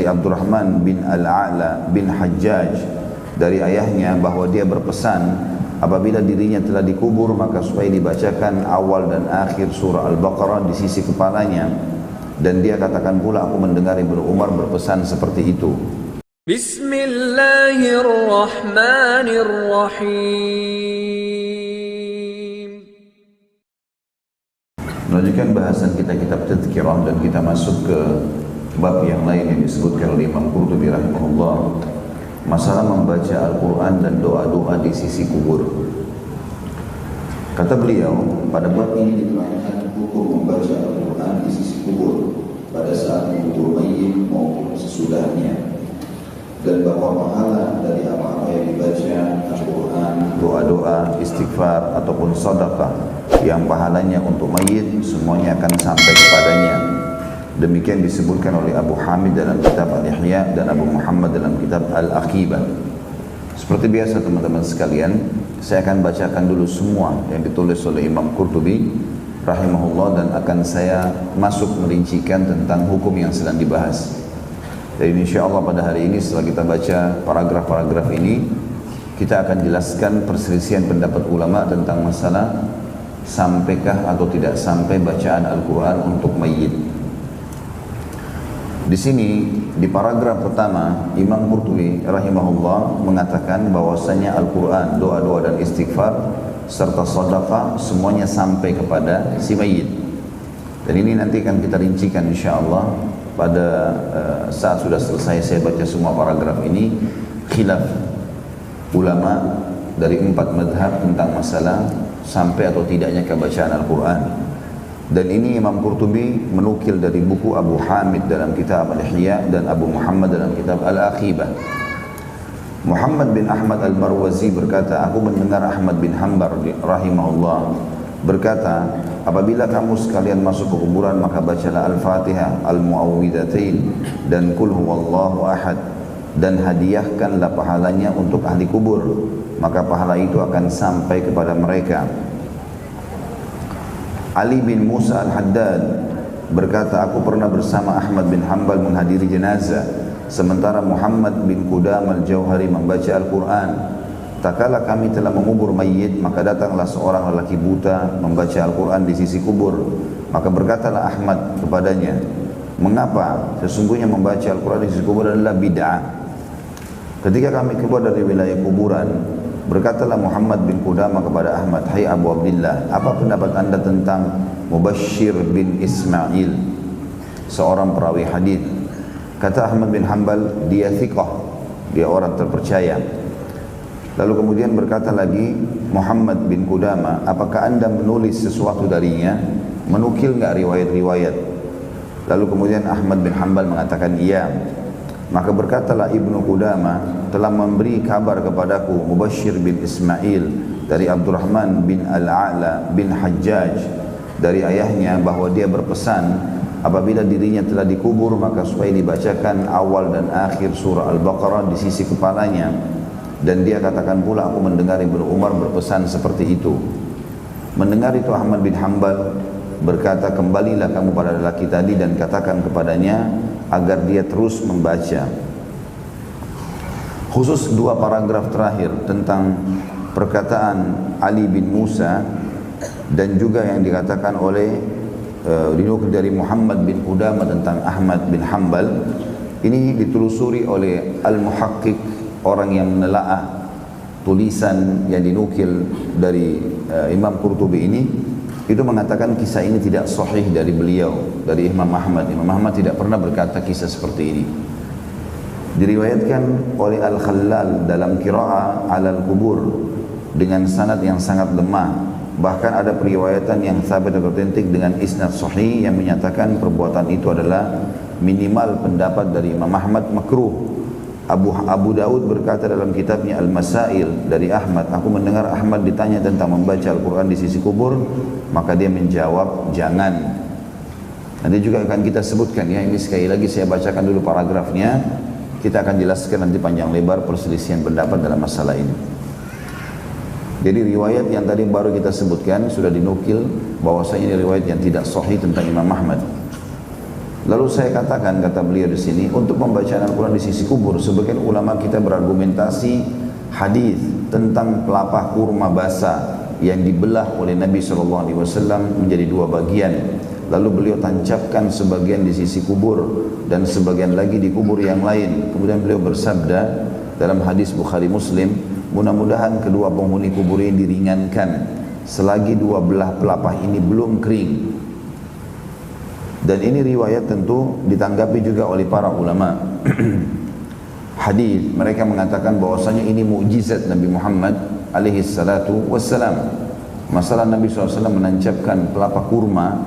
Abdurrahman bin Al-A'la bin Hajjaj dari ayahnya bahwa dia berpesan apabila dirinya telah dikubur maka supaya dibacakan awal dan akhir surah Al-Baqarah di sisi kepalanya, dan dia katakan pula aku mendengar Ibnu Umar berpesan seperti itu. Bismillahirrahmanirrahim. Melanjutkan bahasan kita kitab Tadhkirah dan kita masuk ke bab yang lain yang disebutkan oleh Imam Qurtubi rahimahullah, masalah membaca Al-Quran dan doa-doa di sisi kubur. Kata beliau, pada bab ini diterangkan hukum membaca Al-Quran di sisi kubur pada saat mengubur mayit maupun sesudahnya, dan bahwa pahala dari apa-apa yang dibaca Al-Quran, doa-doa, istighfar ataupun sedekah yang pahalanya untuk mayit semuanya akan sampai kepadanya. Demikian disebutkan oleh Abu Hamid dalam kitab Al-Ihya dan Abu Muhammad dalam kitab Al-Aqibah. Seperti biasa teman-teman sekalian, saya akan bacakan dulu semua yang ditulis oleh Imam Qurtubi rahimahullah dan akan saya masuk merincikan tentang hukum yang sedang dibahas. Dan insyaAllah pada hari ini setelah kita baca paragraf-paragraf ini, kita akan jelaskan perselisihan pendapat ulama tentang masalah sampaikah atau tidak sampai bacaan Al-Quran untuk mayit. Di sini di paragraf pertama Imam Qurtubi rahimahullah mengatakan bahwasanya Al-Quran, doa-doa dan istighfar serta sedekah semuanya sampai kepada si mayit. Dan ini nanti akan kita rincikan insyaallah pada saat sudah selesai saya baca semua paragraf ini. Khilaf ulama dari 4 madhab tentang masalah sampai atau tidaknya kebacaan Al-Quran. Dan ini Imam Qurtubi menukil dari buku Abu Hamid dalam kitab Al-Ihya dan Abu Muhammad dalam kitab Al-Aqibah. Muhammad bin Ahmad Al-Marwazi berkata, aku mendengar Ahmad bin Hanbal rahimahullah berkata, apabila kamu sekalian masuk ke kuburan maka bacalah Al-Fatihah, Al-Mu'awwidhatain dan Qul Huwallahu Ahad, dan hadiahkanlah pahalanya untuk ahli kubur, maka pahala itu akan sampai kepada mereka. Ali bin Musa Al-Haddad berkata, aku pernah bersama Ahmad bin Hanbal menghadiri jenazah, sementara Muhammad bin Qudam Al-Jauhari membaca Al-Quran. Tak kala kami telah mengubur mayit, maka datanglah seorang lelaki buta membaca Al-Quran di sisi kubur. Maka berkatalah Ahmad kepadanya, mengapa? Sesungguhnya membaca Al-Quran di sisi kubur adalah bid'ah. Ketika kami keluar dari wilayah kuburan, berkatalah Muhammad bin Qudamah kepada Ahmad, hai Abu Abdillah, apa pendapat anda tentang Mubashir bin Ismail, seorang perawi hadis? Kata Ahmad bin Hanbal, dia thiqah, dia orang terpercaya. Lalu kemudian berkata lagi Muhammad bin Qudamah, apakah anda menulis sesuatu darinya, menukil enggak riwayat-riwayat? Lalu kemudian Ahmad bin Hanbal mengatakan iya. Maka berkatalah Ibnu Qudamah, telah memberi kabar kepadaku Mubashir bin Ismail dari Abdurrahman bin Al-A'la bin Hajjaj dari ayahnya bahwa dia berpesan apabila dirinya telah dikubur maka supaya dibacakan awal dan akhir surah Al-Baqarah di sisi kepalanya, dan dia katakan pula aku mendengar Ibnu Umar berpesan seperti itu. Mendengar itu Ahmad bin Hanbal berkata, kembalilah kamu pada lelaki tadi dan katakan kepadanya agar dia terus membaca. Khusus 2 paragraf terakhir tentang perkataan Ali bin Musa dan juga yang dikatakan oleh dinukil dari Muhammad bin Qudamah tentang Ahmad bin Hanbal, ini ditelusuri oleh Al-Muhaqqiq, orang yang menelaah tulisan yang dinukil dari Imam Qurtubi ini. Itu mengatakan kisah ini tidak sahih dari beliau, dari Imam Ahmad. Imam Ahmad tidak pernah berkata kisah seperti ini. Diriwayatkan oleh Al-Khallal dalam Qira'ah alal kubur dengan sanad yang sangat lemah. Bahkan ada periwayatan yang sabit dan otentik dengan isnad sahih yang menyatakan perbuatan itu adalah minimal pendapat dari Imam Ahmad makruh. Abu Daud berkata dalam kitabnya Al-Masail dari Ahmad, aku mendengar Ahmad ditanya tentang membaca Al-Quran di sisi kubur, maka dia menjawab jangan. Nanti juga akan kita sebutkan ya, ini sekali lagi saya bacakan dulu paragrafnya, kita akan jelaskan nanti panjang lebar perselisihan pendapat dalam masalah ini. Jadi riwayat yang tadi baru kita sebutkan sudah dinukil bahwasanya ini riwayat yang tidak sahih tentang Imam Ahmad. Lalu saya katakan, kata beliau di sini, untuk pembacaan Al-Quran di sisi kubur, sebagian ulama kita berargumentasi hadis tentang pelepah kurma basah yang dibelah oleh Nabi SAW menjadi dua bagian. Lalu beliau tancapkan sebagian di sisi kubur dan sebagian lagi di kubur yang lain. Kemudian beliau bersabda dalam hadis Bukhari Muslim, mudah-mudahan kedua penghuni kubur ini diringankan selagi dua belah pelepah ini belum kering. Dan ini riwayat tentu ditanggapi juga oleh para ulama hadis. Mereka mengatakan bahwasanya ini mukjizat Nabi Muhammad alaihi salatu wassalam. Masalah Nabi SAW menancapkan pelepah kurma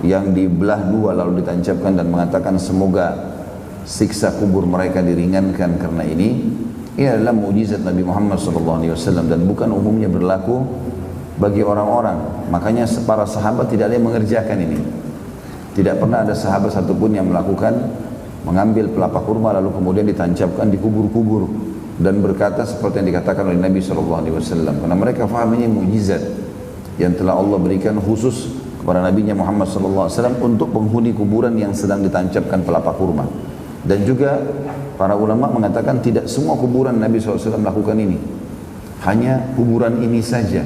yang dibelah dua lalu ditancapkan dan mengatakan semoga siksa kubur mereka diringankan karena ini adalah mukjizat Nabi Muhammad SAW dan bukan umumnya berlaku bagi orang-orang. Makanya para sahabat tidak ada yang mengerjakan ini. Tidak pernah ada sahabat satupun yang melakukan mengambil pelepah kurma lalu kemudian ditancapkan di kubur-kubur dan berkata seperti yang dikatakan oleh Nabi SAW, karena mereka faham ini mukjizat yang telah Allah berikan khusus kepada Nabi Muhammad SAW untuk penghuni kuburan yang sedang ditancapkan pelepah kurma. Dan juga para ulama mengatakan tidak semua kuburan Nabi SAW melakukan ini, hanya kuburan ini saja.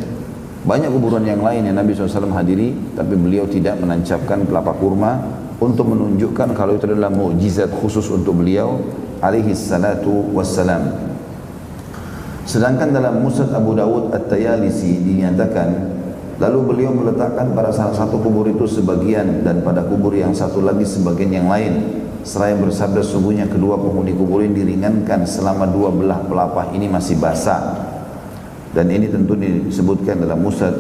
Banyak kuburan yang lain yang Nabi SAW hadiri, tapi beliau tidak menancapkan pelepah kurma untuk menunjukkan kalau itu adalah mukjizat khusus untuk beliau alaihi salatu wassalam. Sedangkan dalam Musnad Abu Dawud At-Tayalisi dinyatakan, lalu beliau meletakkan pada salah satu kubur itu sebagian dan pada kubur yang satu lagi sebagian yang lain. Seraya bersabda, sungguhnya kedua penghuni kubur ini diringankan selama dua belah pelepah ini masih basah. Dan ini tentu disebutkan dalam Musnad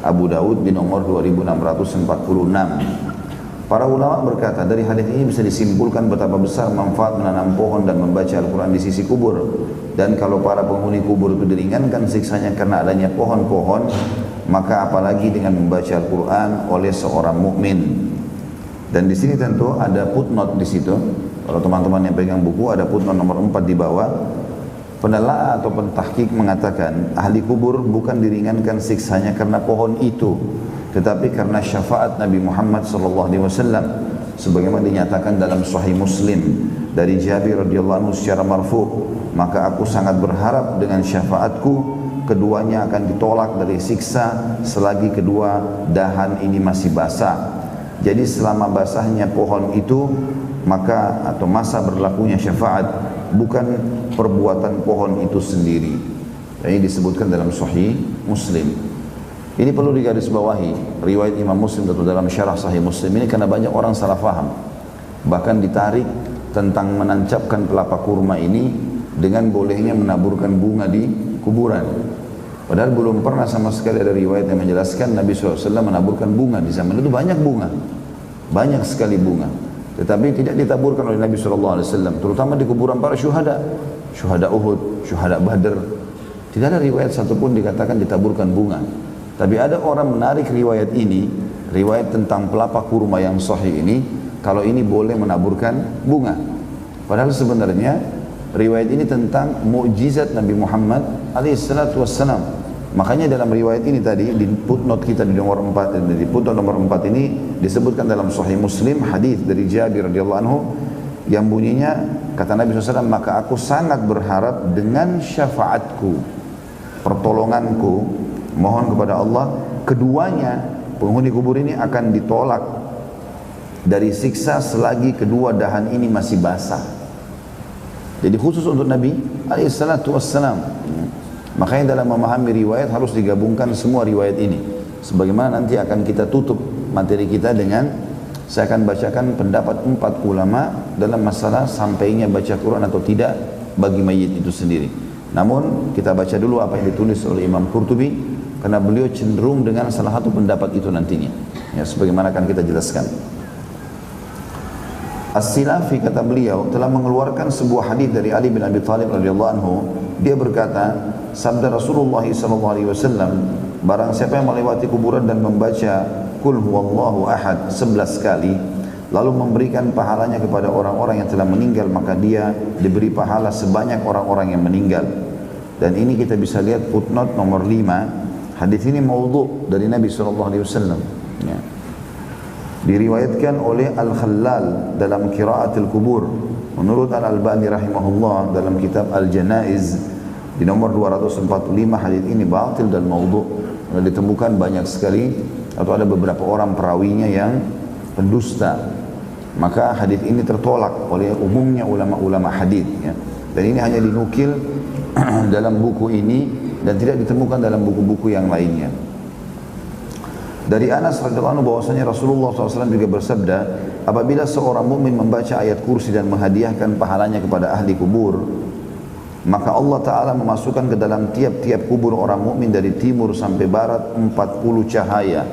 Abu Dawud di nomor 2646. Para ulama berkata, dari hadis ini bisa disimpulkan betapa besar manfaat menanam pohon dan membaca Al-Quran di sisi kubur. Dan kalau para penghuni kubur itu diringankan siksanya karena adanya pohon-pohon, maka apalagi dengan membaca Al-Quran oleh seorang mukmin. Dan di sini tentu ada footnote di situ. Kalau teman-teman yang pegang buku, ada footnote nomor 4 di bawah. Penelaah atau pentahqiq mengatakan ahli kubur bukan diringankan siksanya karena pohon itu, tetapi karena syafaat Nabi Muhammad SAW, sebagaimana dinyatakan dalam Sahih Muslim dari Jabir radhiyallahu anhu secara marfu', maka aku sangat berharap dengan syafaatku keduanya akan ditolak dari siksa selagi kedua dahan ini masih basah. Jadi selama basahnya pohon itu, maka atau masa berlakunya syafaat bukan perbuatan pohon itu sendiri. Ini disebutkan dalam Sahih Muslim. Ini perlu digarisbawahi riwayat Imam Muslim atau dalam syarah Sahih Muslim ini, karena banyak orang salah faham. Bahkan ditarik tentang menancapkan pelepah kurma ini dengan bolehnya menaburkan bunga di kuburan. Padahal belum pernah sama sekali ada riwayat yang menjelaskan Nabi SAW menaburkan bunga. Di zaman itu banyak bunga, banyak sekali bunga, tetapi tidak ditaburkan oleh Nabi SAW, terutama di kuburan para syuhada, syuhada Uhud, syuhada Badr. Tidak ada riwayat satupun dikatakan ditaburkan bunga. Tapi ada orang menarik riwayat ini, riwayat tentang pelepah kurma yang sahih ini, kalau ini boleh menaburkan bunga. Padahal sebenarnya riwayat ini tentang mukjizat Nabi Muhammad alaihissalam. Makanya dalam riwayat ini tadi di footnote kita di nomor 4, di footnote nomor 4 ini disebutkan dalam Sahih Muslim hadis dari Jabir radhiyallahu anhu yang bunyinya, kata Nabi SAW, maka aku sangat berharap dengan syafaatku, pertolonganku, mohon kepada Allah, keduanya penghuni kubur ini akan ditolak dari siksa selagi kedua dahan ini masih basah. Jadi khusus untuk Nabi alaihissalam. Makanya dalam memahami riwayat harus digabungkan semua riwayat ini. Sebagaimana nanti akan kita tutup materi kita dengan, saya akan bacakan pendapat 4 ulama dalam masalah sampainya baca Quran atau tidak bagi mayit itu sendiri. Namun kita baca dulu apa yang ditulis oleh Imam Qurtubi, karena beliau cenderung dengan salah satu pendapat itu nantinya. Ya, sebagaimana akan kita jelaskan. As-Silafi, kata beliau, telah mengeluarkan sebuah hadis dari Ali bin Abi Thalib radhiyallahu anhu. Dia berkata, sabda Rasulullah SAW, barang siapa yang melewati kuburan dan membaca Qul huwallahu ahad 11 kali, lalu memberikan pahalanya kepada orang-orang yang telah meninggal, maka dia diberi pahala sebanyak orang-orang yang meninggal. Dan ini kita bisa lihat footnote nomor 5. Hadis ini maudhu' dari Nabi SAW. Ya. Diriwayatkan oleh Al-Khallal dalam Qira'atul Kubur. Menurut Al-Albani rahimahullah dalam kitab Al-Janaiz di nomor 245, hadis ini batil dan maudhu'. Ditemukan banyak sekali atau ada beberapa orang perawinya yang pendusta. Maka hadis ini tertolak oleh umumnya ulama-ulama hadis, ya. Dan ini hanya dinukil dalam buku ini dan tidak ditemukan dalam buku-buku yang lainnya. Dari Anas radhiyallahu anhu bahwasanya Rasulullah SAW juga bersabda, apabila seorang mukmin membaca ayat kursi dan menghadiahkan pahalanya kepada ahli kubur, maka Allah Ta'ala memasukkan ke dalam tiap-tiap kubur orang mukmin dari timur sampai barat 40 cahaya,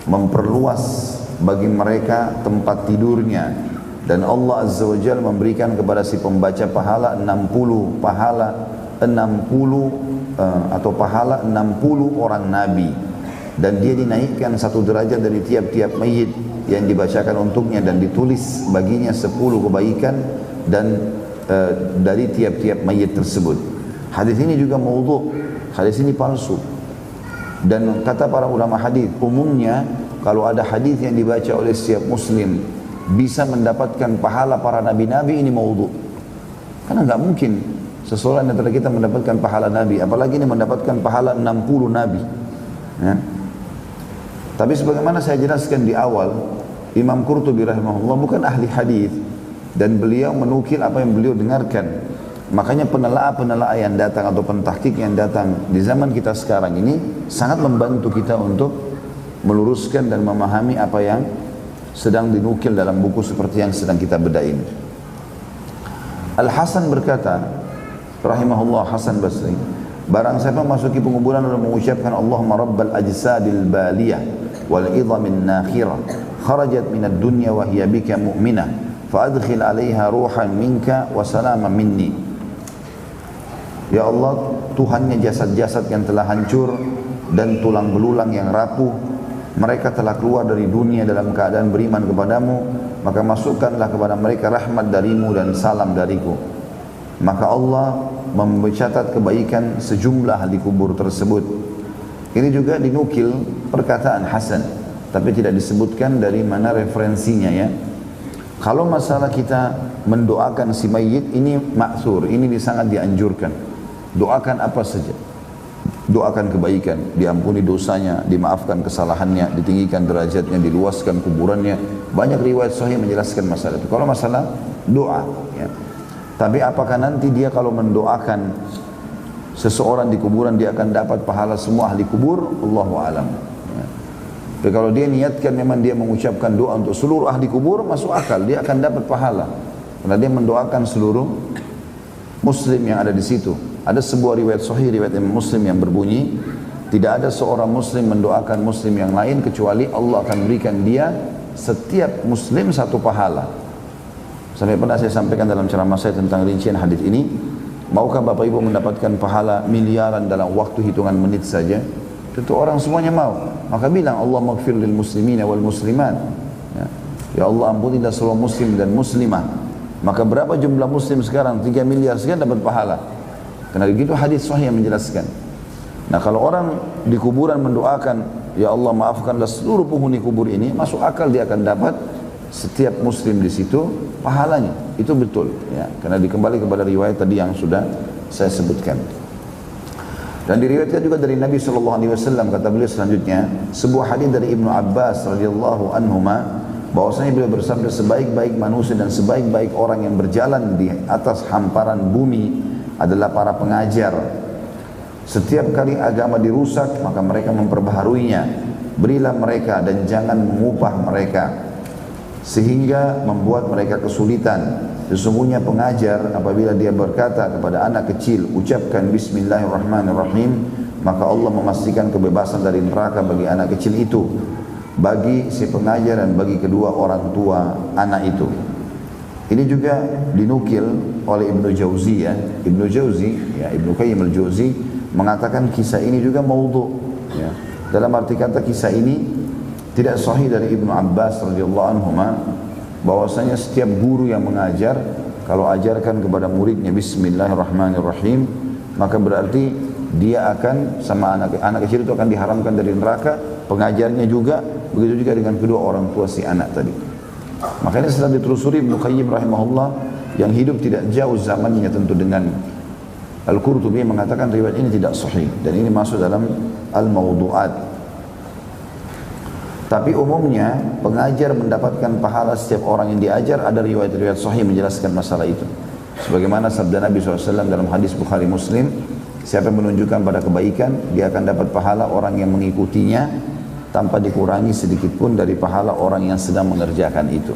memperluas bagi mereka tempat tidurnya, dan Allah Azza wa Jalla memberikan kepada si pembaca pahala 60 orang nabi, dan dia dinaikkan satu derajat dari tiap-tiap mayit yang dibacakan untuknya, dan ditulis baginya 10 kebaikan dan dari tiap-tiap mayit tersebut. Hadis ini juga maudhu', hadis ini palsu. Dan kata para ulama hadis, umumnya kalau ada hadis yang dibaca oleh setiap muslim bisa mendapatkan pahala para nabi-nabi, ini maudhu'. Karena nggak mungkin seseorang antara kita mendapatkan pahala nabi, apalagi ini mendapatkan pahala 60 nabi, ya. Tapi sebagaimana saya jelaskan di awal, Imam Qurtubi rahimahullah bukan ahli hadis dan beliau menukil apa yang beliau dengarkan. Makanya penelaah yang datang atau pentahqiq yang datang di zaman kita sekarang ini sangat membantu kita untuk meluruskan dan memahami apa yang sedang dinukil dalam buku seperti yang sedang kita bedah ini. Al-Hasan berkata, rahimahullah, Hasan Basri, barang siapa masuki penguburan dan mengucapkan Allahumma rabbal ajsadil baliyah wal idhamin nakhirah kharajat minad dunya wa hiya bika mu'minah fa adkhil 'alaiha ruhan minka wa salaman minni. Ya Allah, Tuhannya jasad-jasad yang telah hancur dan tulang belulang yang rapuh, mereka telah keluar dari dunia dalam keadaan beriman kepadamu, maka masukkanlah kepada mereka rahmat darimu dan salam dariku. Maka Allah mencatat kebaikan sejumlah ahli kubur tersebut. Ini juga dinukil perkataan Hasan, tapi tidak disebutkan dari mana referensinya, ya. Kalau masalah kita mendoakan si mayit, ini ma'thur, ini sangat dianjurkan. Doakan apa saja, doakan kebaikan, diampuni dosanya, dimaafkan kesalahannya, ditinggikan derajatnya, diluaskan kuburannya. Banyak riwayat sahih menjelaskan masalah itu. Kalau masalah doa, ya. Tapi apakah nanti dia kalau mendoakan seseorang di kuburan dia akan dapat pahala semua ahli kubur? Allahu a'lam, ya. Tapi kalau dia niatkan memang dia mengucapkan doa untuk seluruh ahli kubur, masuk akal, dia akan dapat pahala karena dia mendoakan seluruh muslim yang ada di situ. Ada sebuah riwayat sahih, riwayat Imam Muslim yang berbunyi, tidak ada seorang muslim mendoakan muslim yang lain kecuali Allah akan berikan dia setiap muslim satu pahala. Sampai pernah saya sampaikan dalam ceramah saya tentang rincian hadis ini, maukah Bapak Ibu mendapatkan pahala miliaran dalam waktu hitungan menit saja? Tentu orang semuanya mau. Maka bilang Allah maghfir lil muslimina wal muslimat, ya. Ya Allah, ampunilah seluruh muslim dan muslimah. Maka berapa jumlah muslim sekarang? 3 miliar sekian dapat pahala. Karena begitu hadis sahih yang menjelaskan. Nah, kalau orang di kuburan mendoakan, ya Allah maafkanlah seluruh penghuni kubur ini, masuk akal dia akan dapat setiap muslim di situ pahalanya. Itu betul, ya. Karena dikembali kepada riwayat tadi yang sudah saya sebutkan. Dan diriwayatkan juga dari Nabi SAW, kata beliau selanjutnya, sebuah hadis dari Ibnu Abbas radhiyallahu anhuma, bahwasanya beliau bersabda, sebaik-baik manusia dan sebaik-baik orang yang berjalan di atas hamparan bumi adalah para pengajar. Setiap kali agama dirusak, maka mereka memperbaharuinya. Berilah mereka dan jangan mengupah mereka sehingga membuat mereka kesulitan. Sesungguhnya pengajar apabila dia berkata kepada anak kecil, ucapkan bismillahirrahmanirrahim, maka Allah memastikan kebebasan dari neraka bagi anak kecil itu, bagi si pengajar dan bagi kedua orang tua anak itu. Ini juga dinukil oleh Ibnu Jauzi, ya. Ibnu Jauzi, ya, Ibnu Qayyim al-Jauzi mengatakan kisah ini juga maudhu', ya. Dalam arti kata kisah ini tidak sahih dari Ibnu Abbas radhiyallahu anhuma, bahwasanya setiap guru yang mengajar kalau ajarkan kepada muridnya bismillahirrahmanirrahim, maka berarti dia akan sama anak kecil itu akan diharamkan dari neraka pengajarnya juga, begitu juga dengan kedua orang tua si anak tadi. Makanya setelah ditelusuri Ibnu Qayyim rahimahullah, yang hidup tidak jauh zamannya tentu dengan Al-Qurtubi, mengatakan riwayat ini tidak sahih dan ini masuk dalam al-mawdu'at. Tapi umumnya pengajar mendapatkan pahala setiap orang yang diajar. Ada riwayat-riwayat sahih menjelaskan masalah itu. Sebagaimana sabda Nabi SAW dalam hadis Bukhari Muslim, siapa yang menunjukkan pada kebaikan, dia akan dapat pahala orang yang mengikutinya tanpa dikurangi sedikit pun dari pahala orang yang sedang mengerjakan itu.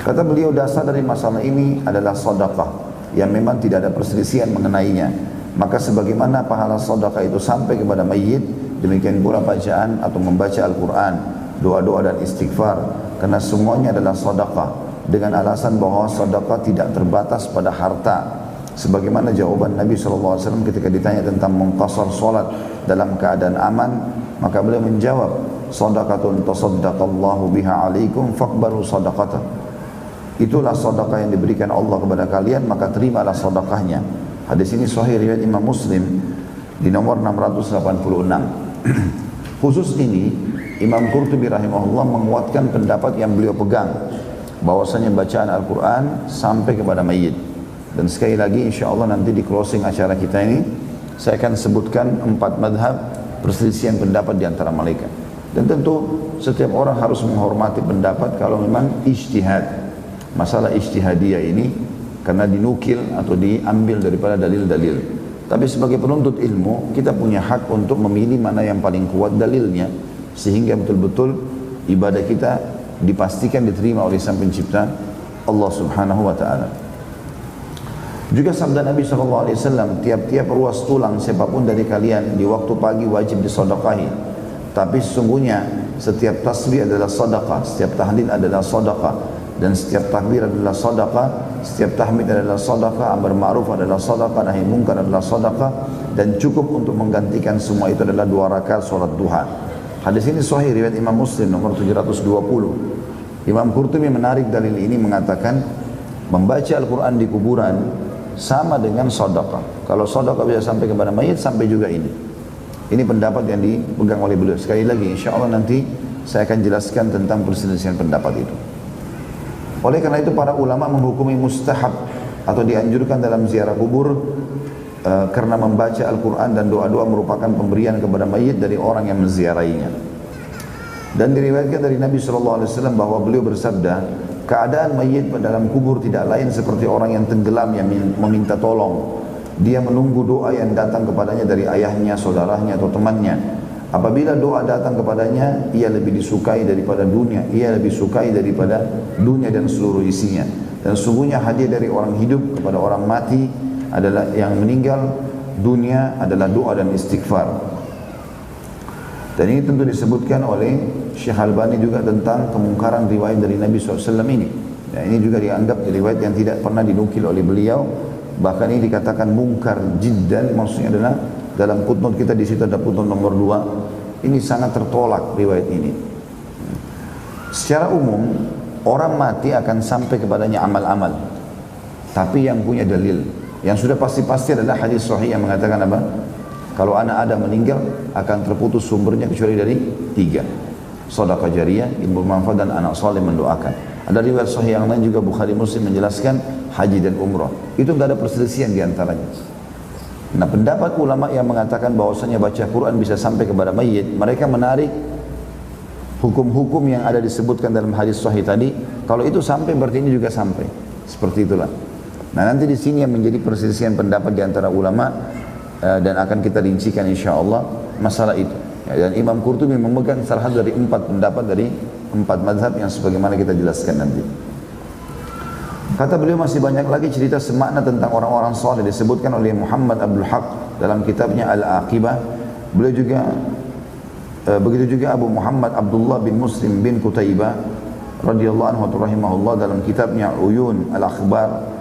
Kata beliau, dasar dari masalah ini adalah sedekah yang memang tidak ada perselisihan mengenainya. Maka sebagaimana pahala sedekah itu sampai kepada mayit, demikian pula bacaan atau membaca Al-Quran, doa-doa dan istighfar, karena semuanya adalah sedekah, dengan alasan bahwa sedekah tidak terbatas pada harta. Sebagaimana jawaban Nabi SAW ketika ditanya tentang mengqasar solat dalam keadaan aman, maka beliau menjawab, sedekatun tasaddaqallahu biha alaikum faqbalu sedekatah. Itulah sedekah yang diberikan Allah kepada kalian, maka terimalah sedekahnya. Hadis ini sahih riwayat Imam Muslim di nomor 686. Khusus ini Imam Qurtubi rahimahullah menguatkan pendapat yang beliau pegang, bahwasanya bacaan Al-Quran sampai kepada mayit. Dan sekali lagi insyaAllah nanti di closing acara kita ini saya akan sebutkan 4 madhab perselisihan pendapat di antara mereka. Dan tentu setiap orang harus menghormati pendapat kalau memang ijtihad. Masalah ijtihadiyah ini karena dinukil atau diambil daripada dalil-dalil. Tapi sebagai penuntut ilmu, kita punya hak untuk memilih mana yang paling kuat dalilnya, sehingga betul-betul ibadah kita dipastikan diterima oleh Sang Pencipta Allah Subhanahu wa taala. Juga sabda Nabi SAW, tiap-tiap ruas tulang siapapun dari kalian di waktu pagi wajib disedekahi. Tapi sesungguhnya setiap tasbih adalah sedekah, setiap tahlil adalah sedekah, dan setiap takbir adalah sedekah, setiap tahmid adalah sedekah, amar ma'ruf adalah sedekah, nahi munkar adalah sedekah, dan cukup untuk menggantikan semua itu adalah 2 rakaat salat duha. Hadis ini sahih riwayat Imam Muslim nomor 720. Imam Qurtubi menarik dalil ini mengatakan membaca Al-Quran di kuburan sama dengan sedekah. Kalau sedekah bisa sampai kepada mayit, sampai juga ini. Ini pendapat yang dipegang oleh beliau. Sekali lagi insyaAllah nanti saya akan jelaskan tentang perselisihan pendapat itu. Oleh karena itu para ulama menghukumi mustahab atau dianjurkan dalam ziarah kubur karena membaca Al-Quran dan doa-doa merupakan pemberian kepada mayit dari orang yang menziarahinya. Dan diriwayatkan dari Nabi SAW bahwa beliau bersabda, keadaan mayit dalam kubur tidak lain seperti orang yang tenggelam yang meminta tolong. Dia menunggu doa yang datang kepadanya dari ayahnya, saudaranya atau temannya. Apabila doa datang kepadanya, ia lebih disukai daripada dunia, ia lebih sukai daripada dunia dan seluruh isinya. Dan sungguhnya hadiah dari orang hidup kepada orang mati adalah yang meninggal dunia adalah doa dan istighfar. Dan ini tentu disebutkan oleh Syekh Albani juga tentang kemungkaran riwayat dari Nabi SAW ini. Ya, ini juga dianggap riwayat yang tidak pernah dinukil oleh beliau. Bahkan ini dikatakan mungkar jiddan, maksudnya adalah dalam footnote kita di situ ada footnote nomor 2. Ini sangat tertolak riwayat ini. Secara umum orang mati akan sampai kepadanya amal-amal, tapi yang punya dalil, yang sudah pasti-pasti adalah hadis sahih yang mengatakan apa? Kalau anak Adam meninggal akan terputus sumbernya kecuali dari 3: sedekah jariyah, ilmu manfaat, dan anak saleh mendoakan. Ada riwayat sahih yang lain juga Bukhari Muslim menjelaskan haji dan umrah. Itu tidak ada perselisihan di antaranya. Nah, pendapat ulama yang mengatakan bahwasanya baca Quran bisa sampai kepada mayit, mereka menarik hukum-hukum yang ada disebutkan dalam hadis sahih tadi. Kalau itu sampai, berarti ini juga sampai. Seperti itulah. Nah, nanti di sini yang menjadi perselisihan pendapat di antara ulama dan akan kita rincikan insyaallah masalah itu. Ya, dan Imam Qurtubi memegang salah satu dari 4 pendapat dari 4 mazhab yang sebagaimana kita jelaskan nanti. Kata beliau masih banyak lagi cerita semakna tentang orang-orang saleh disebutkan oleh Muhammad Abdul Haq dalam kitabnya Al-Aqibah. Beliau juga begitu juga Abu Muhammad Abdullah bin Muslim bin Qutaibah radhiyallahu anhu rahimahullah dalam kitabnya Uyun Al-Akhbar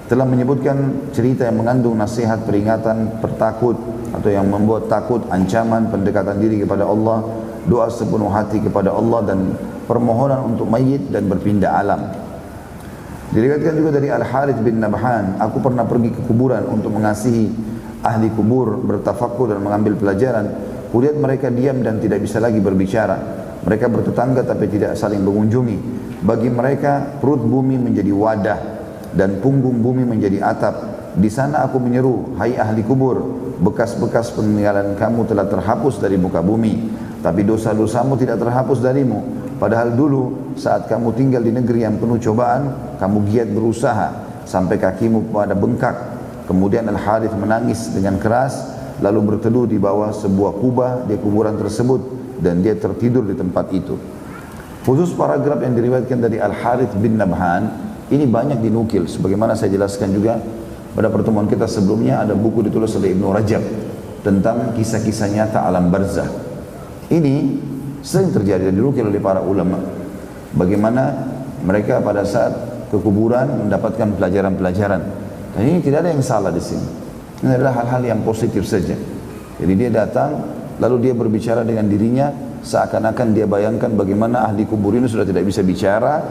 telah menyebutkan cerita yang mengandung nasihat, peringatan, pertakut atau yang membuat takut, ancaman, pendekatan diri kepada Allah, doa sepenuh hati kepada Allah, dan permohonan untuk mayit dan berpindah alam. Diriwayatkan juga dari Al-Harith bin Nabhan, aku pernah pergi ke kuburan untuk mengasihi ahli kubur, bertafakkur dan mengambil pelajaran. Kulihat mereka diam dan tidak bisa lagi berbicara. Mereka bertetangga tapi tidak saling mengunjungi. Bagi mereka perut bumi menjadi wadah dan punggung bumi menjadi atap. Di sana aku menyeru, hai ahli kubur, bekas-bekas peninggalan kamu telah terhapus dari muka bumi, tapi dosa-dosamu tidak terhapus darimu. Padahal dulu saat kamu tinggal di negeri yang penuh cobaan, kamu giat berusaha sampai kakimu pada bengkak. Kemudian Al-Harith menangis dengan keras, lalu berteduh di bawah sebuah kubah di kuburan tersebut, dan dia tertidur di tempat itu. Khusus paragraf yang diriwayatkan dari Al-Harith bin Nabhan ini banyak dinukil, sebagaimana saya jelaskan juga pada pertemuan kita sebelumnya. Ada buku ditulis oleh Ibnu Rajab tentang kisah-kisah nyata alam barzah. Ini sering terjadi dan dinukil oleh para ulama, bagaimana mereka pada saat ke kuburan mendapatkan pelajaran-pelajaran. Dan ini tidak ada yang salah di sini. Ini adalah hal-hal yang positif saja. Jadi dia datang, lalu dia berbicara dengan dirinya, seakan-akan dia bayangkan bagaimana ahli kubur ini sudah tidak bisa bicara.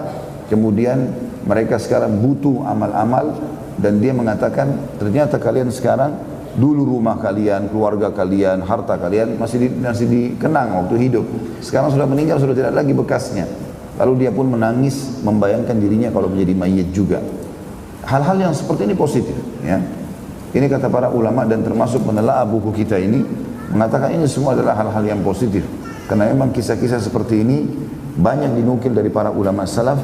Kemudian mereka sekarang butuh amal-amal, dan dia mengatakan, ternyata kalian sekarang, dulu rumah kalian, keluarga kalian, harta kalian masih dikenang waktu hidup. Sekarang sudah meninggal, sudah tidak lagi bekasnya. Lalu dia pun menangis, membayangkan dirinya kalau menjadi mayit juga. Hal-hal yang seperti ini positif, ya. Ini kata para ulama, dan termasuk menelaah buku kita ini mengatakan ini semua adalah hal-hal yang positif, karena memang kisah-kisah seperti ini banyak dinukil dari para ulama salaf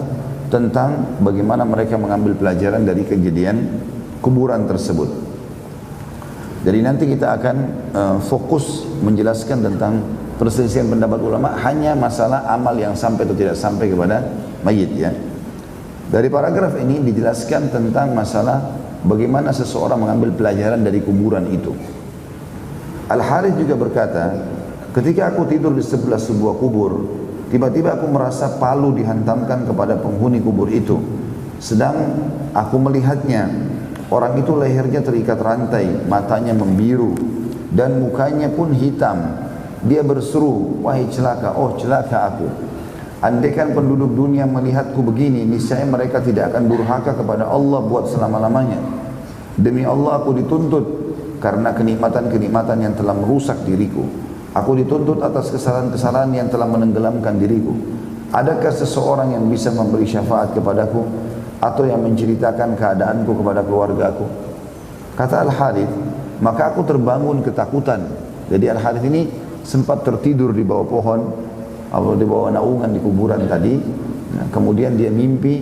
tentang bagaimana mereka mengambil pelajaran dari kejadian kuburan tersebut. Jadi nanti kita akan fokus menjelaskan tentang perselisihan pendapat ulama hanya masalah amal yang sampai atau tidak sampai kepada mayit, ya. Dari paragraf ini dijelaskan tentang masalah bagaimana seseorang mengambil pelajaran dari kuburan itu. Al-Harith juga berkata, ketika aku tidur di sebelah sebuah kubur, tiba-tiba aku merasa palu dihantamkan kepada penghuni kubur itu. Sedang aku melihatnya, orang itu lehernya terikat rantai, matanya membiru, dan mukanya pun hitam. Dia berseru, wahai celaka, oh celaka aku. Andaikan penduduk dunia melihatku begini, niscaya mereka tidak akan durhaka kepada Allah buat selama-lamanya. Demi Allah aku dituntut karena kenikmatan-kenikmatan yang telah merusak diriku. Aku dituntut atas kesalahan-kesalahan yang telah menenggelamkan diriku. Adakah seseorang yang bisa memberi syafaat kepadaku atau yang menceritakan keadaanku kepada keluargaku? Kata Al-Harith, maka aku terbangun ketakutan. Jadi Al-Harith ini sempat tertidur di bawah pohon atau di bawah naungan di kuburan tadi. Nah, kemudian dia mimpi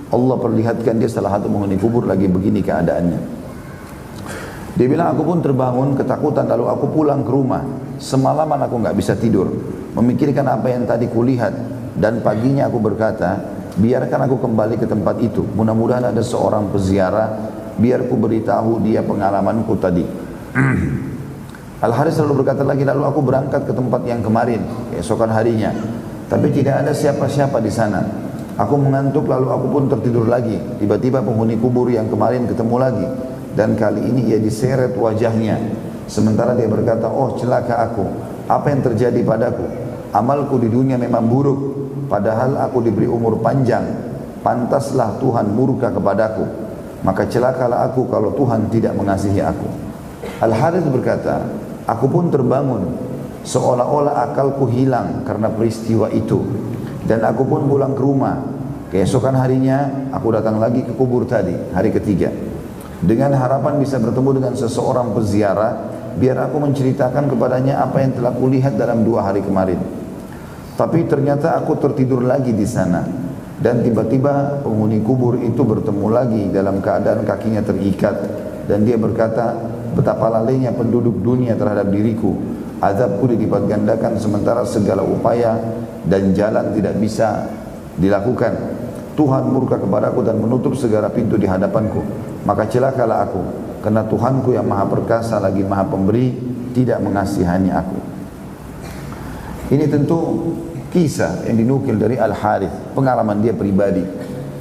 Allah perlihatkan dia salah satu penghuni kubur lagi begini keadaannya. Dia bilang, aku pun terbangun ketakutan, lalu aku pulang ke rumah. Semalaman aku nggak bisa tidur, memikirkan apa yang tadi kulihat. Dan paginya aku berkata, biarkan aku kembali ke tempat itu. Mudah-mudahan ada seorang peziarah, biar ku beritahu dia pengalamanku tadi. Al-Harith selalu berkata lagi, lalu aku berangkat ke tempat yang kemarin, keesokan harinya. Tapi tidak ada siapa-siapa di sana. Aku mengantuk, lalu aku pun tertidur lagi. Tiba-tiba penghuni kubur yang kemarin ketemu lagi. Dan kali ini ia diseret wajahnya. Sementara dia berkata, oh celaka aku, apa yang terjadi padaku? Amalku di dunia memang buruk, padahal aku diberi umur panjang. Pantaslah Tuhan murka kepadaku. Maka celakalah aku kalau Tuhan tidak mengasihi aku. Al-Harith berkata, aku pun terbangun, seolah-olah akalku hilang karena peristiwa itu. Dan aku pun pulang ke rumah. Keesokan harinya, aku datang lagi ke kubur tadi, hari ketiga. Dengan harapan bisa bertemu dengan seseorang peziarah, biar aku menceritakan kepadanya apa yang telah kulihat dalam 2 hari kemarin. Tapi ternyata aku tertidur lagi di sana. Dan tiba-tiba penghuni kubur itu bertemu lagi dalam keadaan kakinya terikat. Dan dia berkata, betapa lalainya penduduk dunia terhadap diriku. Azabku dilipat gandakan sementara segala upaya dan jalan tidak bisa dilakukan. Tuhan murka kepadaku dan menutup segala pintu di hadapanku. Maka celakalah aku, karena Tuhanku yang maha perkasa lagi maha pemberi tidak mengasihani aku. Ini tentu kisah yang dinukil dari Al-Harith, pengalaman dia pribadi.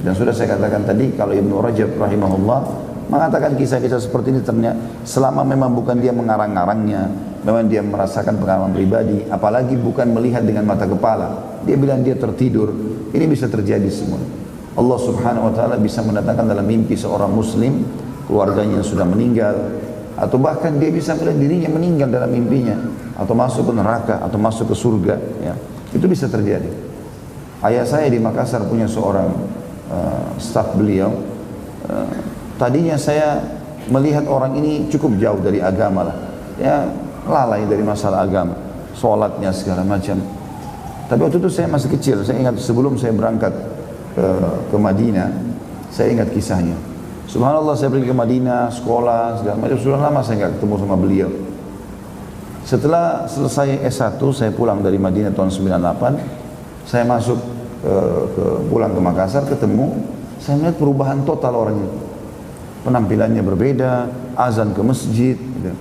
Dan sudah saya katakan tadi, kalau Ibnu Rajab rahimahullah mengatakan kisah-kisah seperti ini ternyata selama memang bukan dia mengarang-arangnya, memang dia merasakan pengalaman pribadi, apalagi bukan melihat dengan mata kepala. Dia bilang dia tertidur, ini bisa terjadi semua. Allah subhanahu wa ta'ala bisa mendatangkan dalam mimpi seorang muslim, keluarganya yang sudah meninggal, atau bahkan dia bisa melihat dirinya meninggal dalam mimpinya, atau masuk ke neraka, atau masuk ke surga. Ya. Itu bisa terjadi. Ayah saya di Makassar punya seorang staf beliau. Tadinya saya melihat orang ini cukup jauh dari agama lah, ya lalai dari masalah agama, sholatnya segala macam. Tapi waktu itu saya masih kecil, saya ingat sebelum saya berangkat ke Madinah, saya ingat kisahnya. Subhanallah, saya pergi ke Madinah, sekolah, segala macam. Sudah lama saya nggak ketemu sama beliau. Setelah selesai S1, saya pulang dari Madinah tahun 98. Saya masuk pulang ke Makassar, ketemu. Saya melihat perubahan total orangnya. Penampilannya berbeda, azan ke masjid. Gitu.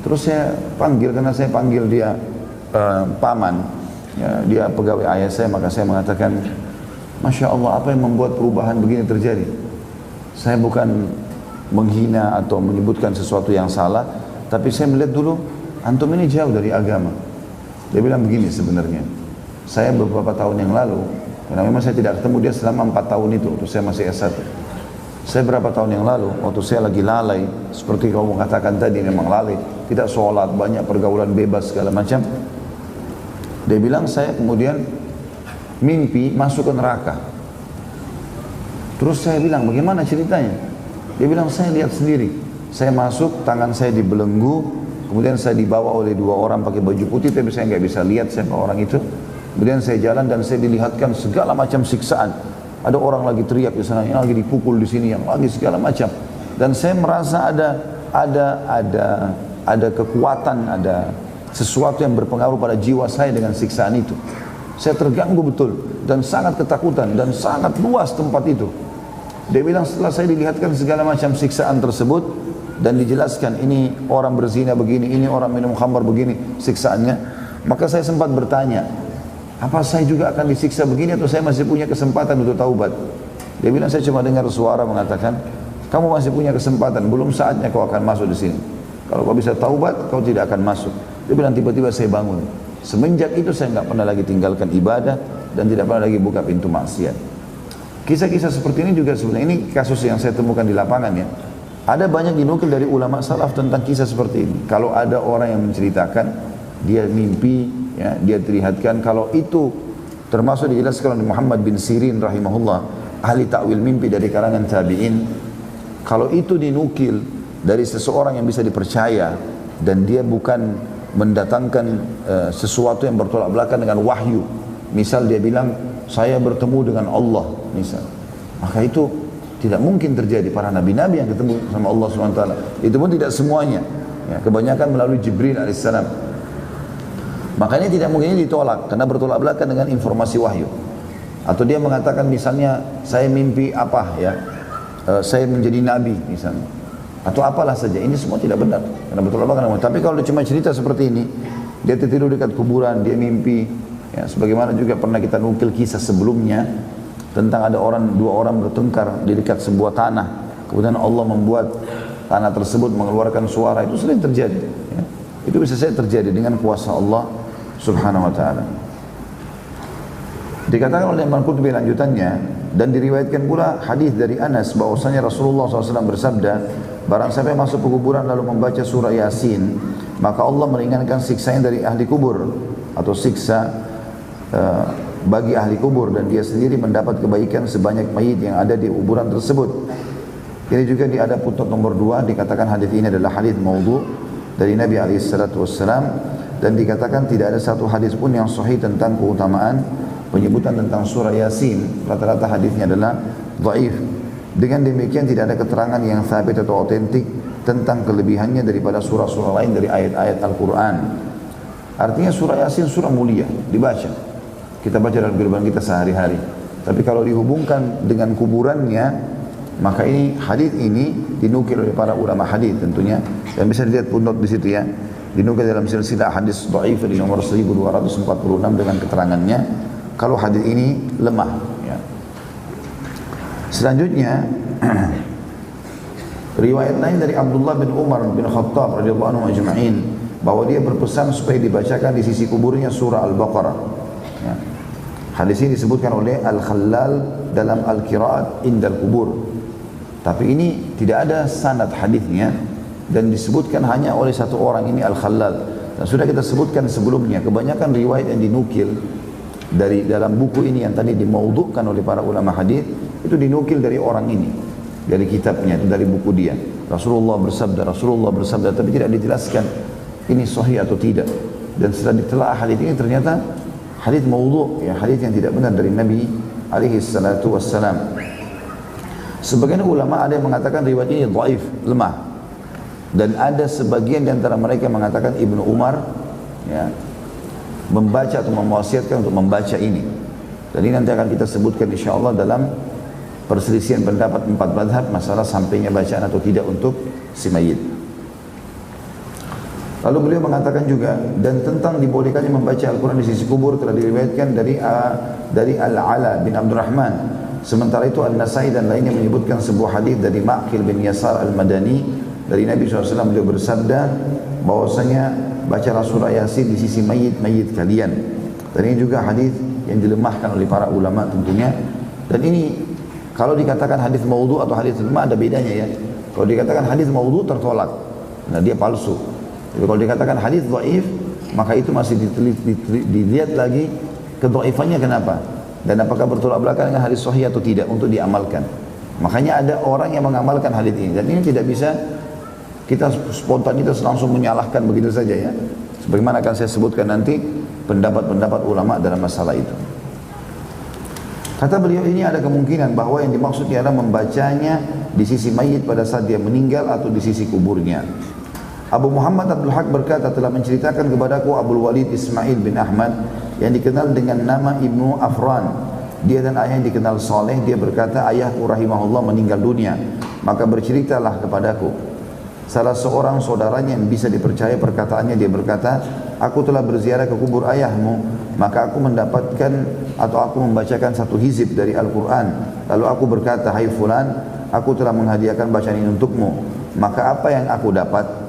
Terus saya panggil, karena saya panggil dia paman. Ya, dia pegawai ayah saya, maka saya mengatakan, Masya Allah, apa yang membuat perubahan begini terjadi? Saya bukan menghina atau menyebutkan sesuatu yang salah, tapi saya melihat dulu, antum ini jauh dari agama. Dia bilang begini sebenarnya, saya beberapa tahun yang lalu, karena memang saya tidak ketemu dia selama 4 tahun itu, waktu saya masih S1. Saya berapa tahun yang lalu, waktu saya lagi lalai, seperti kamu katakan tadi, memang lalai, tidak sholat, banyak pergaulan bebas segala macam. Dia bilang, saya kemudian mimpi masuk ke neraka. Terus saya bilang, bagaimana ceritanya? Dia bilang, saya lihat sendiri. Saya masuk, tangan saya dibelenggu, kemudian saya dibawa oleh 2 orang pakai baju putih, tapi saya nggak bisa lihat siapa orang itu. Kemudian saya jalan dan saya dilihatkan segala macam siksaan. Ada orang lagi teriak di sana, yang lagi dipukul di sini, yang lagi segala macam. Dan saya merasa ada kekuatan, ada sesuatu yang berpengaruh pada jiwa saya dengan siksaan itu. Saya terganggu betul dan sangat ketakutan dan sangat luas tempat itu. Dia bilang, setelah saya dilihatkan segala macam siksaan tersebut dan dijelaskan ini orang berzina begini, ini orang minum khamar begini siksaannya, maka saya sempat bertanya, apa saya juga akan disiksa begini atau saya masih punya kesempatan untuk taubat? Dia bilang, saya cuma dengar suara mengatakan, kamu masih punya kesempatan, belum saatnya kau akan masuk di sini. Kalau kau bisa taubat, kau tidak akan masuk. Dia bilang, tiba-tiba saya bangun. Semenjak itu saya nggak pernah lagi tinggalkan ibadah dan tidak pernah lagi buka pintu maksiat. Kisah-kisah seperti ini juga sebenarnya, ini kasus yang saya temukan di lapangan ya. Ada banyak dinukil dari ulama salaf tentang kisah seperti ini. Kalau ada orang yang menceritakan, dia mimpi, ya, dia terlihatkan, kalau itu termasuk dijelaskan oleh Muhammad bin Sirin rahimahullah, ahli takwil mimpi dari kalangan tabi'in. Kalau itu dinukil dari seseorang yang bisa dipercaya dan dia bukan mendatangkan sesuatu yang bertolak belakang dengan wahyu. Misal dia bilang, saya bertemu dengan Allah, misal. Maka itu tidak mungkin terjadi. Para nabi-nabi yang ketemu sama Allah SWT, itu pun tidak semuanya. Ya, kebanyakan melalui Jibril alaihissalam. Makanya tidak mungkin ini ditolak, karena bertolak belakang dengan informasi wahyu. Atau dia mengatakan misalnya, saya mimpi apa ya, saya menjadi nabi misalnya. Atau apalah saja, ini semua tidak benar, karena bertolak belakang. Tapi kalau dia cuma cerita seperti ini, dia tertidur dekat kuburan, dia mimpi, ya, sebagaimana juga pernah kita nukil kisah sebelumnya tentang ada 2 orang bertengkar di dekat sebuah tanah, kemudian Allah membuat tanah tersebut mengeluarkan suara, itu sering terjadi ya. Itu bisa saja terjadi dengan kuasa Allah subhanahu wa ta'ala. Dikatakan oleh Imam Qurtubi lanjutannya, dan diriwayatkan pula hadis dari Anas bahwasanya Rasulullah SAW bersabda, barang siapa yang masuk ke kuburan lalu membaca surah Yasin, maka Allah meringankan siksanya dari ahli kubur, atau siksa bagi ahli kubur, dan dia sendiri mendapat kebaikan sebanyak mayit yang ada di kuburan tersebut. Ini juga ada putnot nomor 2, dikatakan hadis ini adalah hadis maudhu dari Nabi SAW, dan dikatakan tidak ada satu hadis pun yang sahih tentang keutamaan penyebutan tentang surah Yasin. Rata-rata hadisnya adalah dhaif. Dengan demikian tidak ada keterangan yang sabit atau otentik tentang kelebihannya daripada surah-surah lain dari ayat-ayat Al-Quran. Artinya surah Yasin surah mulia, dibaca. Kita baca dalam kehidupan kita sehari-hari. Tapi kalau dihubungkan dengan kuburannya, maka ini hadis ini dinukil oleh para ulama hadis tentunya, dan bisa dilihat pun di situ ya. Dinukil dalam silsilah hadis dhaif di nomor 1246 dengan keterangannya kalau hadis ini lemah ya. Selanjutnya riwayat lain dari Abdullah bin Umar bin Khattab radhiyallahu anhu ajma'in, bahwa dia berpesan supaya dibacakan di sisi kuburnya surah Al-Baqarah ya. Hadis ini disebutkan oleh Al-Khallal dalam Al-Qiraat Indal Kubur, tapi ini tidak ada sanad hadisnya, dan disebutkan hanya oleh satu orang ini Al-Khallal. Dan sudah kita sebutkan sebelumnya, kebanyakan riwayat yang dinukil dari dalam buku ini yang tadi dimaudhu'kan oleh para ulama hadis itu dinukil dari orang ini, dari kitabnya, itu dari buku dia. Rasulullah bersabda, tapi tidak dijelaskan ini sahih atau tidak. Dan setelah ditelaah hadis ini ternyata hadis maudhu', ya, hadis yang tidak benar dari Nabi alaihi salatu wassalam. Sebagian ulama ada yang mengatakan riwayat ini dhaif, lemah. Dan ada sebagian di antara mereka mengatakan Ibnu Umar, ya, membaca atau mewasiatkan untuk membaca ini. Dan ini nanti akan kita sebutkan insyaallah dalam perselisihan pendapat 4 mazhab masalah sampainya bacaan atau tidak untuk si mayit. Lalu beliau mengatakan juga, dan tentang dibolehkannya membaca Al-Quran di sisi kubur telah diriwayatkan dari Al-Ala bin Abdurrahman. Sementara itu An-Nasai dan lainnya menyebutkan sebuah hadis dari Ma'qil bin Yasar Al-Madani dari Nabi SAW. Beliau bersabda bahwasanya bacalah surah Yasin di sisi mayit-mayit kalian. Dan ini juga hadis yang dilemahkan oleh para ulama tentunya. Dan ini kalau dikatakan hadis maudhu atau hadis lemah ada bedanya ya. Kalau dikatakan hadis maudhu tertolak, nah dia palsu. Jadi kalau dikatakan hadis dhaif, maka itu masih dilihat lagi kedhaifannya kenapa dan apakah bertolak belakang dengan hadis sahih atau tidak untuk diamalkan. Makanya ada orang yang mengamalkan hadis ini, dan ini tidak bisa kita spontanitas langsung menyalahkan begitu saja ya. Sebagaimana akan saya sebutkan nanti pendapat-pendapat ulama dalam masalah itu. Kata beliau, ini ada kemungkinan bahwa yang dimaksud adalah membacanya di sisi mayit pada saat dia meninggal atau di sisi kuburnya. Abu Muhammad Abdul Haq berkata, telah menceritakan kepadaku Abdul Walid Ismail bin Ahmad yang dikenal dengan nama Ibnu Afran. Dia dan ayah yang dikenal soleh. Dia berkata, ayahku rahimahullah meninggal dunia. Maka berceritalah kepadaku salah seorang saudaranya yang bisa dipercaya perkataannya. Dia berkata, aku telah berziarah ke kubur ayahmu, maka aku mendapatkan atau aku membacakan satu hizib dari Al-Quran. Lalu aku berkata, hai fulan, aku telah menghadiahkan bacaan ini untukmu. Maka apa yang aku dapat?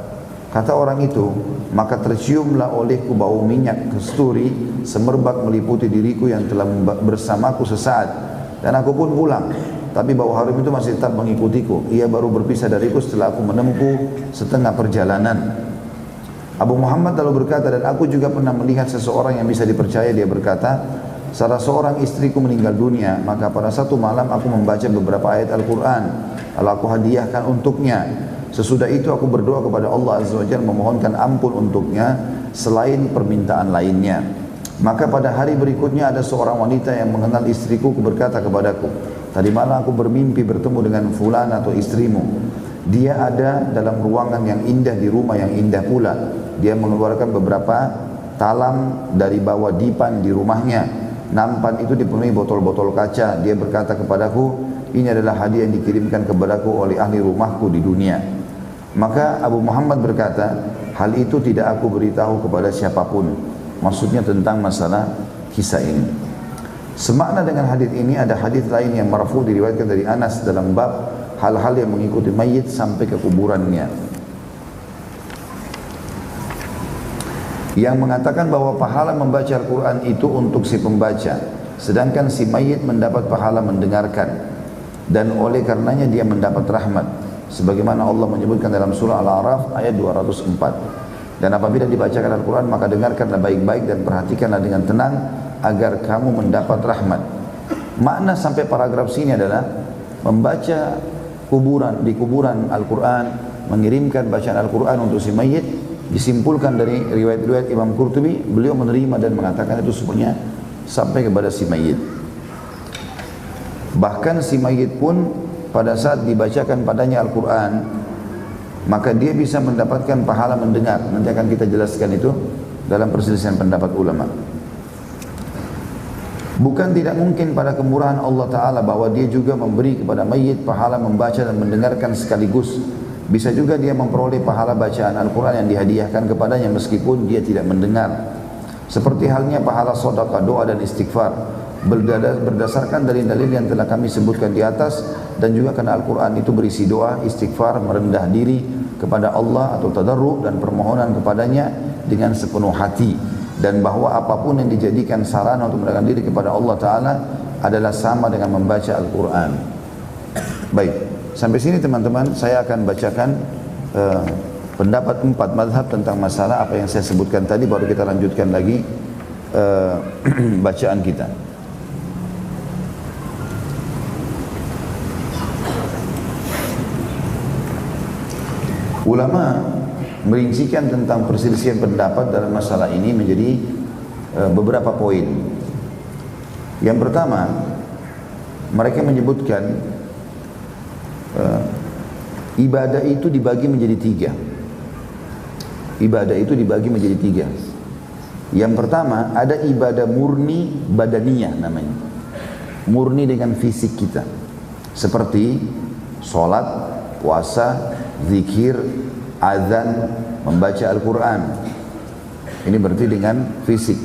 Kata orang itu, maka terciumlah olehku bau minyak kasturi semerbak meliputi diriku yang telah bersamaku sesaat. Dan aku pun pulang, tapi bau harum itu masih tetap mengikutiku. Ia baru berpisah dariku setelah aku menempuh setengah perjalanan. Abu Muhammad lalu berkata, dan aku juga pernah melihat seseorang yang bisa dipercaya. Dia berkata, salah seorang istriku meninggal dunia, maka pada satu malam aku membaca beberapa ayat Al-Quran, lalu aku hadiahkan untuknya. Sesudah itu aku berdoa kepada Allah Azza wa Jalla memohonkan ampun untuknya selain permintaan lainnya. Maka pada hari berikutnya ada seorang wanita yang mengenal istriku berkata kepadaku, tadi malam aku bermimpi bertemu dengan fulan atau istrimu. Dia ada dalam ruangan yang indah di rumah yang indah pula. Dia mengeluarkan beberapa talam dari bawah dipan di rumahnya. Nampan itu dipenuhi botol-botol kaca. Dia berkata kepadaku, ini adalah hadiah yang dikirimkan kepadaku oleh ahli rumahku di dunia. Maka Abu Muhammad berkata, hal itu tidak aku beritahu kepada siapapun. Maksudnya tentang masalah kisah ini. Semakna dengan hadis ini ada hadis lain yang marfu diriwayatkan dari Anas dalam bab hal-hal yang mengikuti mayit sampai ke kuburannya, yang mengatakan bahwa pahala membaca Al-Quran itu untuk si pembaca, sedangkan si mayit mendapat pahala mendengarkan, dan oleh karenanya dia mendapat rahmat, sebagaimana Allah menyebutkan dalam surah Al-A'raf ayat 204. Dan apabila dibacakan Al-Quran maka dengarkanlah baik-baik dan perhatikanlah dengan tenang agar kamu mendapat rahmat. Makna sampai paragraf sini adalah membaca di kuburan Al-Quran, mengirimkan bacaan Al-Quran untuk si mayit. Disimpulkan dari riwayat-riwayat Imam Qurtubi, beliau menerima dan mengatakan itu semuanya sampai kepada si mayit. Bahkan si mayit pun pada saat dibacakan padanya Al-Quran, maka dia bisa mendapatkan pahala mendengar. Nanti akan kita jelaskan itu dalam perselisihan pendapat ulama. Bukan tidak mungkin pada kemurahan Allah Ta'ala bahwa dia juga memberi kepada mayit pahala membaca dan mendengarkan sekaligus. Bisa juga dia memperoleh pahala bacaan Al-Quran yang dihadiahkan kepadanya meskipun dia tidak mendengar. Seperti halnya pahala sedekah, doa dan istighfar. Berdasarkan dalil-dalil yang telah kami sebutkan di atas, dan juga karena Al-Quran itu berisi doa, istighfar, merendah diri kepada Allah atau tadarru dan permohonan kepadanya dengan sepenuh hati, dan bahwa apapun yang dijadikan sarana untuk mendekatkan diri kepada Allah Ta'ala adalah sama dengan membaca Al-Quran. Baik, sampai sini teman-teman saya akan bacakan pendapat 4 mazhab tentang masalah apa yang saya sebutkan tadi, baru kita lanjutkan lagi bacaan kita. Ulama merincikan tentang perselisihan pendapat dalam masalah ini menjadi beberapa poin. Yang pertama, mereka menyebutkan ibadah itu dibagi menjadi 3. Ibadah itu dibagi menjadi 3. Yang pertama, ada ibadah murni badaniyah namanya. Murni dengan fisik kita. Seperti sholat, puasa, zikir, azan, membaca Al-Quran. Ini berarti dengan fisik.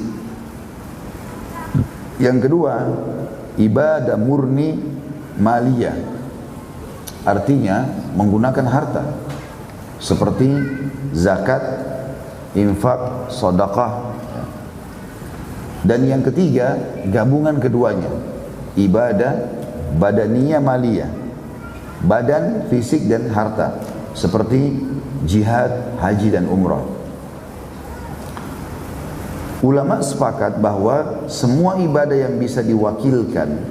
Yang kedua, ibadah murni maliyah. Artinya menggunakan harta. Seperti zakat, infak, sedekah. Dan yang ketiga, gabungan keduanya. Ibadah badaniyah maliyah. Badan, fisik dan harta. Seperti jihad, haji dan umrah. Ulama sepakat bahwa semua ibadah yang bisa diwakilkan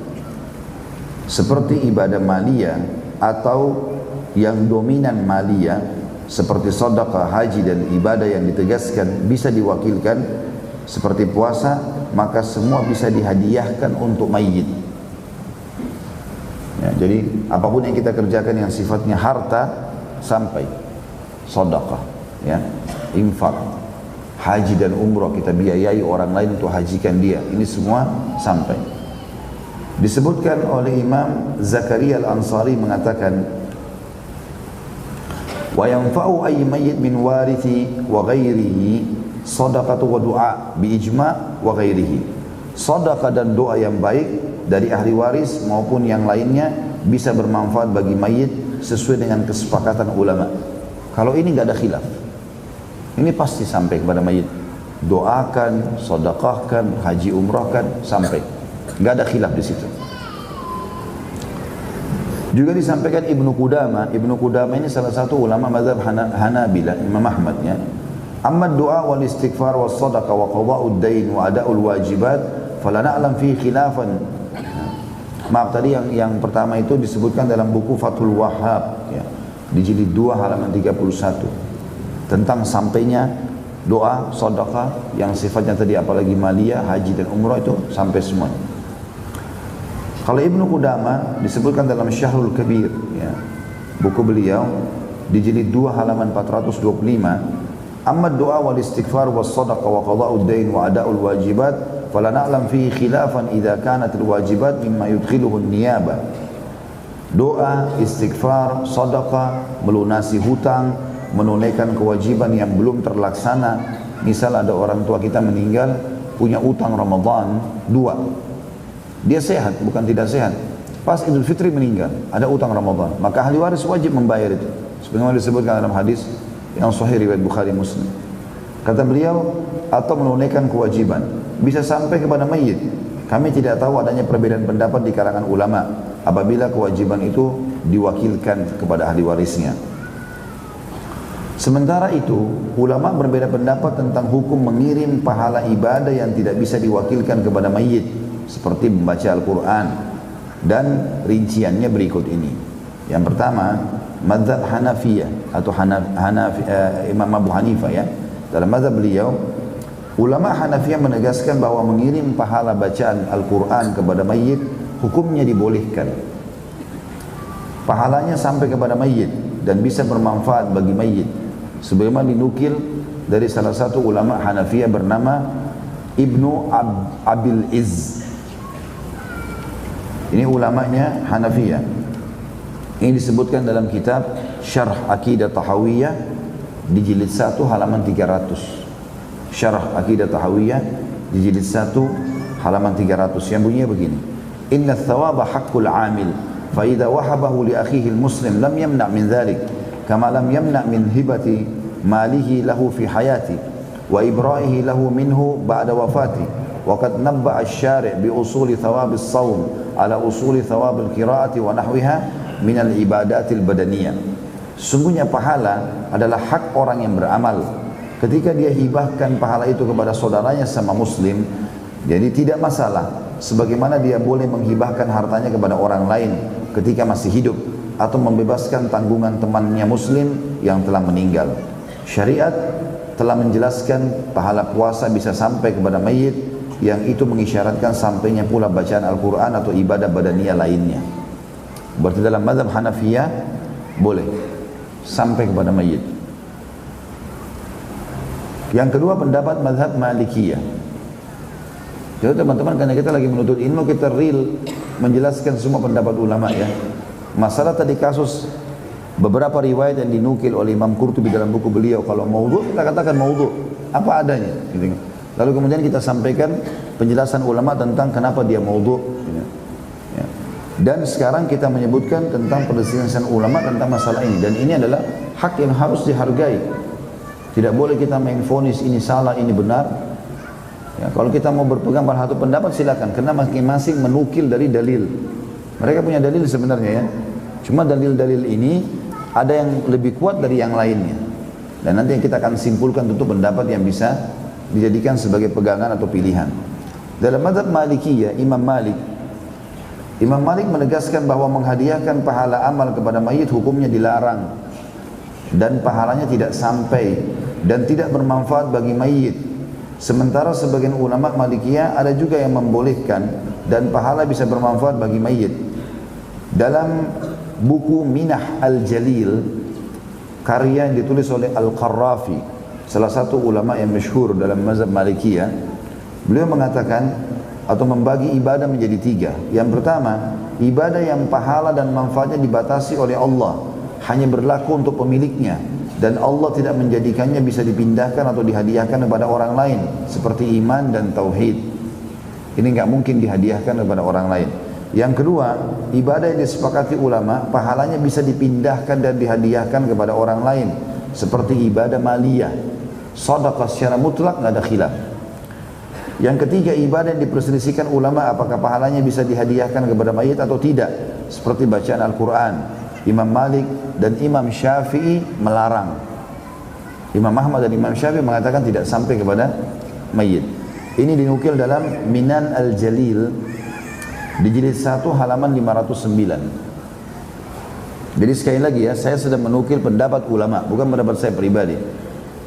seperti ibadah maliyah atau yang dominan maliyah seperti sedekah, haji dan ibadah yang ditegaskan bisa diwakilkan seperti puasa, maka semua bisa dihadiahkan untuk mayit. Ya, jadi apapun yang kita kerjakan yang sifatnya harta sampai sedekah, ya, infak, haji dan umrah, kita biayai orang lain untuk hajikan dia, ini semua sampai. Disebutkan oleh Imam Zakaria Al-Ansari mengatakan, wa yanfa'u ayy mayyit min warithi wa ghairihi shadaqatu wa du'a bi ijma' wa ghairihi. Sedekah dan doa yang baik dari ahli waris maupun yang lainnya bisa bermanfaat bagi mayit sesuai dengan kesepakatan ulama. Kalau ini nggak ada khilaf, ini pasti sampai kepada mayit. Doakan, sedekahkan, haji umrahkan, sampai. Nggak ada khilaf di situ. Juga disampaikan Ibnu Qudamah. Ibnu Qudamah ini salah satu ulama mazhab Hanabilah, Imam Ahmad, ya. Amma doa wal istighfar was sadaqah wa qada'ud dain wa ada'ul wajibat fala na'lam fi khilafan. Maaf, tadi yang pertama itu disebutkan dalam buku Fathul Wahhab, ya, di jilid 2 halaman 31 tentang sampainya doa, sedekah yang sifatnya tadi apalagi maliyah, haji dan umrah itu sampai semua. Kalau Ibnu Qudamah disebutkan dalam Syahrul Kabir, ya, buku beliau di jilid 2 halaman 425, amma doa wal istighfar was sadaqah wa qada'ud dain wa ada'ul wajibat fala na'lam fihi khilafan idza kanat al-wajibat mimma yudkhiluhu an-niyabah. Doa, istighfar, sedekah, melunasi hutang, menunaikan kewajiban yang belum terlaksana. Misal ada orang tua kita meninggal, punya utang Ramadan 2. Dia sehat, bukan tidak sehat. Pas Idul Fitri meninggal, ada utang Ramadan, maka ahli waris wajib membayar itu. Sebagaimana disebutkan dalam hadis yang sahih riwayat Bukhari Muslim. Kata beliau, atau menunaikan kewajiban, bisa sampai kepada mayit. Kami tidak tahu adanya perbedaan pendapat di kalangan ulama apabila kewajiban itu diwakilkan kepada ahli warisnya. Sementara itu, ulama berbeda pendapat tentang hukum mengirim pahala ibadah yang tidak bisa diwakilkan kepada mayit, seperti membaca Al-Quran, dan rinciannya berikut ini. Yang pertama, mazhab Hanafiyah atau Imam Abu Hanifah, ya. Dalam mazhab beliau, ulama Hanafiyah menegaskan bahwa mengirim pahala bacaan Al-Quran kepada mayit hukumnya dibolehkan. Pahalanya sampai kepada mayit dan bisa bermanfaat bagi mayit. Sebagaimana dinukil dari salah satu ulama Hanafiyah bernama Ibnu Abil Izz. Ini ulamanya Hanafiyah. Ini disebutkan dalam kitab Syarh Aqidah Tahawiyah di jilid 1 halaman 300. Syarh Aqidah Tahawiyah di jilid 1 halaman 300 yang bunyinya begini: inna thawaba haqqul amil fa idza wahabahu li akhihi al-muslim lam yamna' min dhalik kama lam yamna' min hibati malihi lahu fi hayati wa ibra'ihi lahu minhu ba'da wafati wa qad nabba'a asy-syari' bi usuli thawab as-shawm ala usuli thawab al-qira'ati wa nahwiha min al-ibadatil badaniyah. Sesungguhnya pahala adalah hak orang yang beramal. Ketika dia hibahkan pahala itu kepada saudaranya sama muslim, jadi tidak masalah. Sebagaimana dia boleh menghibahkan hartanya kepada orang lain ketika masih hidup, atau membebaskan tanggungan temannya muslim yang telah meninggal. Syariat telah menjelaskan pahala puasa bisa sampai kepada mayit, yang itu mengisyaratkan sampainya pula bacaan Al-Quran atau ibadah badaniyah lainnya. Berarti dalam mazhab Hanafiyah boleh sampai kepada mayit. Yang kedua pendapat mazhab Malikiyah. Jadi teman-teman, karena kita lagi menuntut ilmu, kita real menjelaskan semua pendapat ulama ya. Masalah tadi kasus beberapa riwayat yang dinukil oleh Imam Qurtubi dalam buku beliau, kalau maudhu kita katakan maudhu apa adanya gitu. Lalu kemudian kita sampaikan penjelasan ulama tentang kenapa dia maudhu gitu. Ya. Dan sekarang kita menyebutkan tentang perselisihan ulama tentang masalah ini, dan ini adalah hak yang harus dihargai. Tidak boleh kita main vonis ini salah, ini benar. Ya, kalau kita mau berpegang pada satu pendapat silakan, karena masing-masing menukil dari dalil. Mereka punya dalil sebenarnya ya. Cuma dalil-dalil ini ada yang lebih kuat dari yang lainnya. Dan nanti kita akan simpulkan tentu pendapat yang bisa dijadikan sebagai pegangan atau pilihan. Dalam mazhab Malikiyah, Imam Malik menegaskan bahwa menghadiahkan pahala amal kepada mayit hukumnya dilarang, dan pahalanya tidak sampai dan tidak bermanfaat bagi mayit. Sementara sebagian ulama Malikiyah ada juga yang membolehkan dan pahala bisa bermanfaat bagi mayit. Dalam buku Minah Al-Jalil, karya yang ditulis oleh Al-Qarrafi, salah satu ulama yang masyhur dalam mazhab Malikiyah, beliau mengatakan atau membagi ibadah menjadi tiga. Yang pertama, ibadah yang pahala dan manfaatnya dibatasi oleh Allah, hanya berlaku untuk pemiliknya, dan Allah tidak menjadikannya bisa dipindahkan atau dihadiahkan kepada orang lain, seperti iman dan tauhid. Ini nggak mungkin dihadiahkan kepada orang lain. Yang kedua, ibadah yang disepakati ulama, pahalanya bisa dipindahkan dan dihadiahkan kepada orang lain, seperti ibadah maliyah, sedekah secara mutlak nggak ada khilaf. Yang ketiga, ibadah yang diperselisihkan ulama apakah pahalanya bisa dihadiahkan kepada mayit atau tidak, seperti bacaan Al-Quran. Imam Malik dan Imam Syafi'i melarang. Imam Ahmad dan Imam Syafi'i mengatakan tidak sampai kepada mayit. Ini dinukil dalam Minan Al-Jalil di jilid 1 halaman 509. Jadi sekali lagi ya, saya sedang menukil pendapat ulama, bukan pendapat saya pribadi.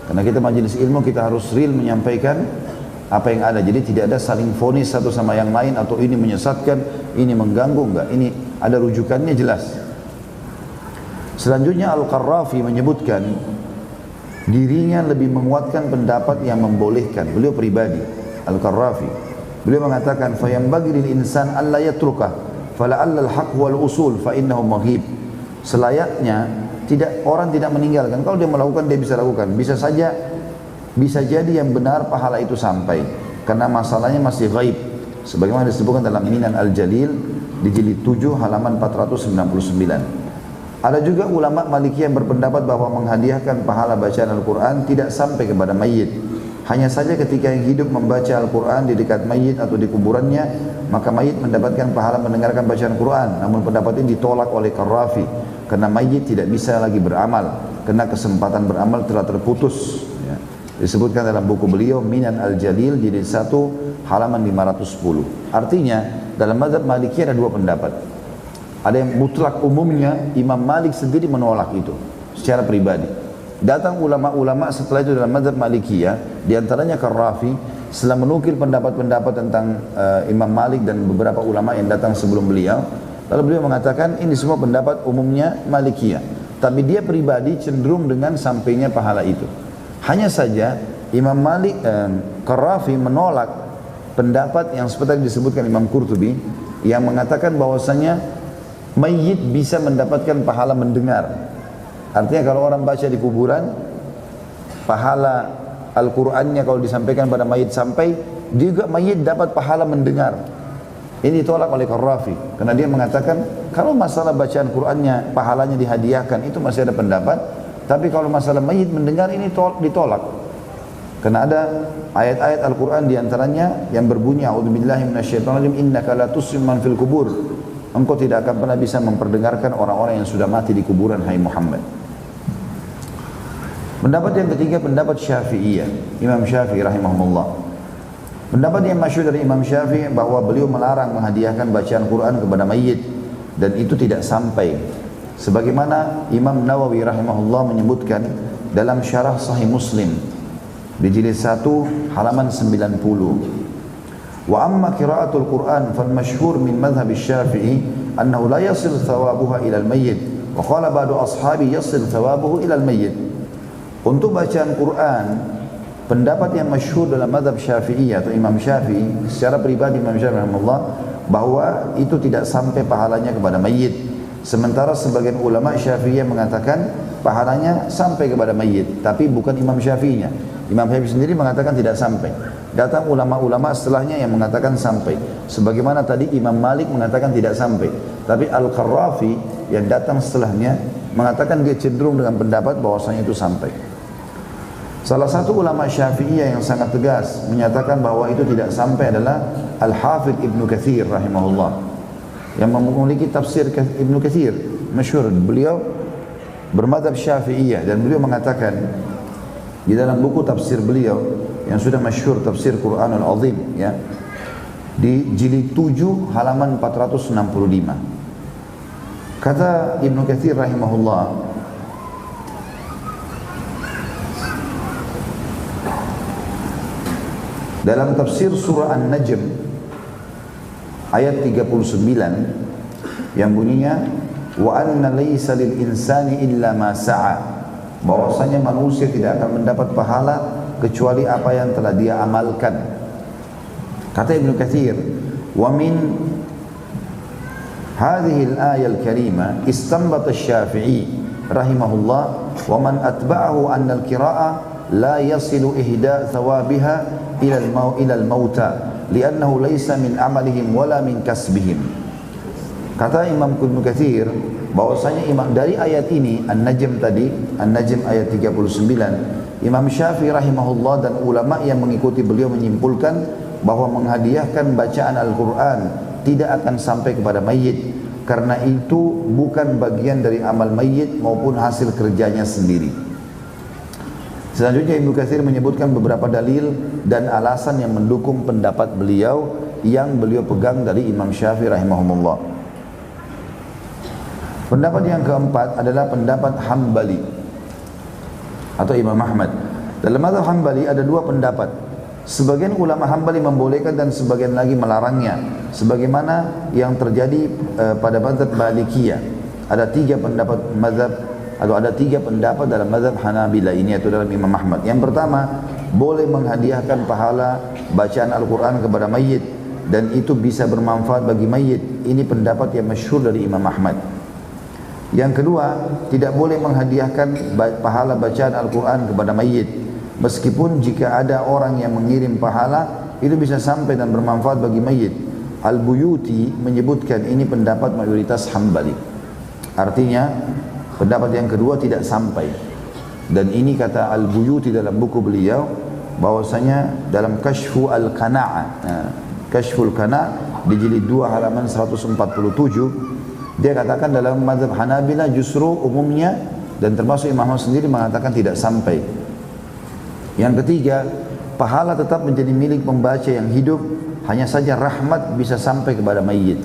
Karena kita majelis ilmu, kita harus real menyampaikan apa yang ada. Jadi tidak ada saling vonis satu sama yang lain, atau ini menyesatkan, ini mengganggu, enggak. Ini ada rujukannya jelas. Selanjutnya Al-Qarrafi menyebutkan dirinya lebih menguatkan pendapat yang membolehkan. Beliau pribadi, Al-Qarrafi, beliau mengatakan, "Fayambaghi lil insan alla yatrukah, fala'alla al-haq wal usul fa innahu maghib." Selayaknya orang tidak meninggalkan. Kalau dia melakukan, dia bisa lakukan. Bisa jadi yang benar pahala itu sampai, karena masalahnya masih ghaib. Sebagaimana disebutkan dalam Minan Al-Jalil di jilid 7 halaman 499. Ada juga ulama Maliki yang berpendapat bahwa menghadiahkan pahala bacaan Al-Quran tidak sampai kepada mayit. Hanya saja ketika yang hidup membaca Al-Quran di dekat mayit atau di kuburannya, maka mayit mendapatkan pahala mendengarkan bacaan Quran. Namun pendapat ini ditolak oleh Qarrafi, karena mayit tidak bisa lagi beramal, karena kesempatan beramal telah terputus. Ya. Disebutkan dalam buku beliau Minan Al-Jalil jilid 1 halaman 510. Artinya dalam mazhab Maliki ada dua pendapat. Ada yang mutlak umumnya, Imam Malik sendiri menolak itu secara pribadi. Datang ulama-ulama setelah itu dalam mazhab Malikiyah, diantaranya Qarrafi, setelah menukil pendapat-pendapat tentang Imam Malik dan beberapa ulama yang datang sebelum beliau, lalu beliau mengatakan ini semua pendapat umumnya Malikiyah, tapi dia pribadi cenderung dengan sampainya pahala itu. Hanya saja Imam Malik, Qarrafi menolak pendapat yang seperti disebutkan Imam Qurtubi, yang mengatakan bahwasanya mayit bisa mendapatkan pahala mendengar. Artinya kalau orang baca di kuburan, pahala Al-Qur'annya kalau disampaikan pada mayit sampai, juga mayit dapat pahala mendengar. Ini ditolak oleh Qarrafi, karena dia mengatakan kalau masalah bacaan Qur'annya pahalanya dihadiahkan, itu masih ada pendapat. Tapi kalau masalah mayit mendengar, ini ditolak. Karena ada ayat-ayat Al-Qur'an diantaranya yang berbunyi, a'udzubillahi minasyaitonirrajim, innaka la tusmi'u man fil kubur. Engkau tidak akan pernah bisa memperdengarkan orang-orang yang sudah mati di kuburan, hai Muhammad. Pendapat yang ketiga pendapat Syafi'iyah, Imam Syafi'i rahimahullah. Pendapat yang masyhur dari Imam Syafi'i bahwa beliau melarang menghadiahkan bacaan Quran kepada mayit dan itu tidak sampai. Sebagaimana Imam Nawawi rahimahullah menyebutkan dalam syarah Sahih Muslim di jilid 1 halaman 90. Wa amma qiraatul Quran fal masyhur min madhhab Syafi'i annahu la yasil thawabuha ila al-mayyit wa qala ba'du ashabi yasil thawabuhu ila al-mayyit. Untuk bacaan Quran, pendapat yang masyhur dalam mazhab Syafi'i atau Imam Syafi'i, secara pribadi Imam Syafi'i rahimahullah, bahwa itu tidak sampai pahalanya kepada mayit. Sementara sebagian ulama Syafi'i mengatakan pahalanya sampai kepada mayit, tapi bukan Imam Syafi'inya. Imam Syafi'i sendiri mengatakan tidak sampai. Datang ulama-ulama setelahnya yang mengatakan sampai. Sebagaimana tadi Imam Malik mengatakan tidak sampai, tapi Al-Qarrafi yang datang setelahnya mengatakan dia cenderung dengan pendapat bahwasanya itu sampai. Salah satu ulama Syafi'iyah yang sangat tegas menyatakan bahwa itu tidak sampai adalah Al-Hafidh Ibnu Katsir rahimahullah, yang memiliki tafsir Ibnu Katsir masyhur. Beliau bermadzhab Syafi'iyah dan beliau mengatakan di dalam buku tafsir beliau yang sudah masyhur, tafsir Quranul Azim, ya, di jilid 7 halaman 465. Kata Ibnu Katsir rahimahullah, dalam tafsir surah An-Najm ayat 39 yang bunyinya wa anna laysa lil insani illa ma sa'a, bahwasanya manusia tidak akan mendapat pahala kecuali apa yang telah dia amalkan. Kata Ibnu Katsir, wa min hadhihi al-ayah al-karimah istanbata asy-Syafi'i rahimahullah wa man atba'ahu anna al-qira'ah la yasilu ihda' thawabiha ila al-mauta li'annahu laysa min amalihim wala min kasbihim. Kata Imam Ibnu Katsir bahwasanya dari ayat ini An-Najm tadi, An-Najm ayat 39, Imam Syafi'i rahimahullah dan ulama yang mengikuti beliau menyimpulkan bahwa menghadiahkan bacaan Al-Quran tidak akan sampai kepada mayit karena itu bukan bagian dari amal mayit maupun hasil kerjanya sendiri. Selanjutnya Ibnu Katsir menyebutkan beberapa dalil dan alasan yang mendukung pendapat beliau yang beliau pegang dari Imam Syafi'i rahimahumullah. Pendapat yang keempat adalah pendapat Hambali atau Imam Ahmad. Dalam mazhab Hambali ada dua pendapat. Sebagian ulama Hambali membolehkan dan sebagian lagi melarangnya, sebagaimana yang terjadi pada mazhab Malikiyah. Ada tiga pendapat mazhab atau ada tiga pendapat dalam mazhab Hanabila ini, atau dalam Imam Ahmad. Yang pertama, boleh menghadiahkan pahala bacaan Al-Quran kepada mayit dan itu bisa bermanfaat bagi mayit. Ini pendapat yang masyhur dari Imam Ahmad. Yang kedua, tidak boleh menghadiahkan pahala bacaan Al-Quran kepada mayit, meskipun jika ada orang yang mengirim pahala itu bisa sampai dan bermanfaat bagi mayit. Al-Buyuti menyebutkan ini pendapat mayoritas Hambali. Artinya pendapat yang kedua tidak sampai. Dan ini kata Al-Buyuti dalam buku beliau bahwasanya dalam Kashfu Al-Qana'ah, Kashful Qana' di jilid 2 halaman 147, dia katakan dalam mazhab Hanabila justru umumnya dan termasuk Imam Ahmad sendiri mengatakan tidak sampai. Yang ketiga, pahala tetap menjadi milik pembaca yang hidup, hanya saja rahmat bisa sampai kepada mayit.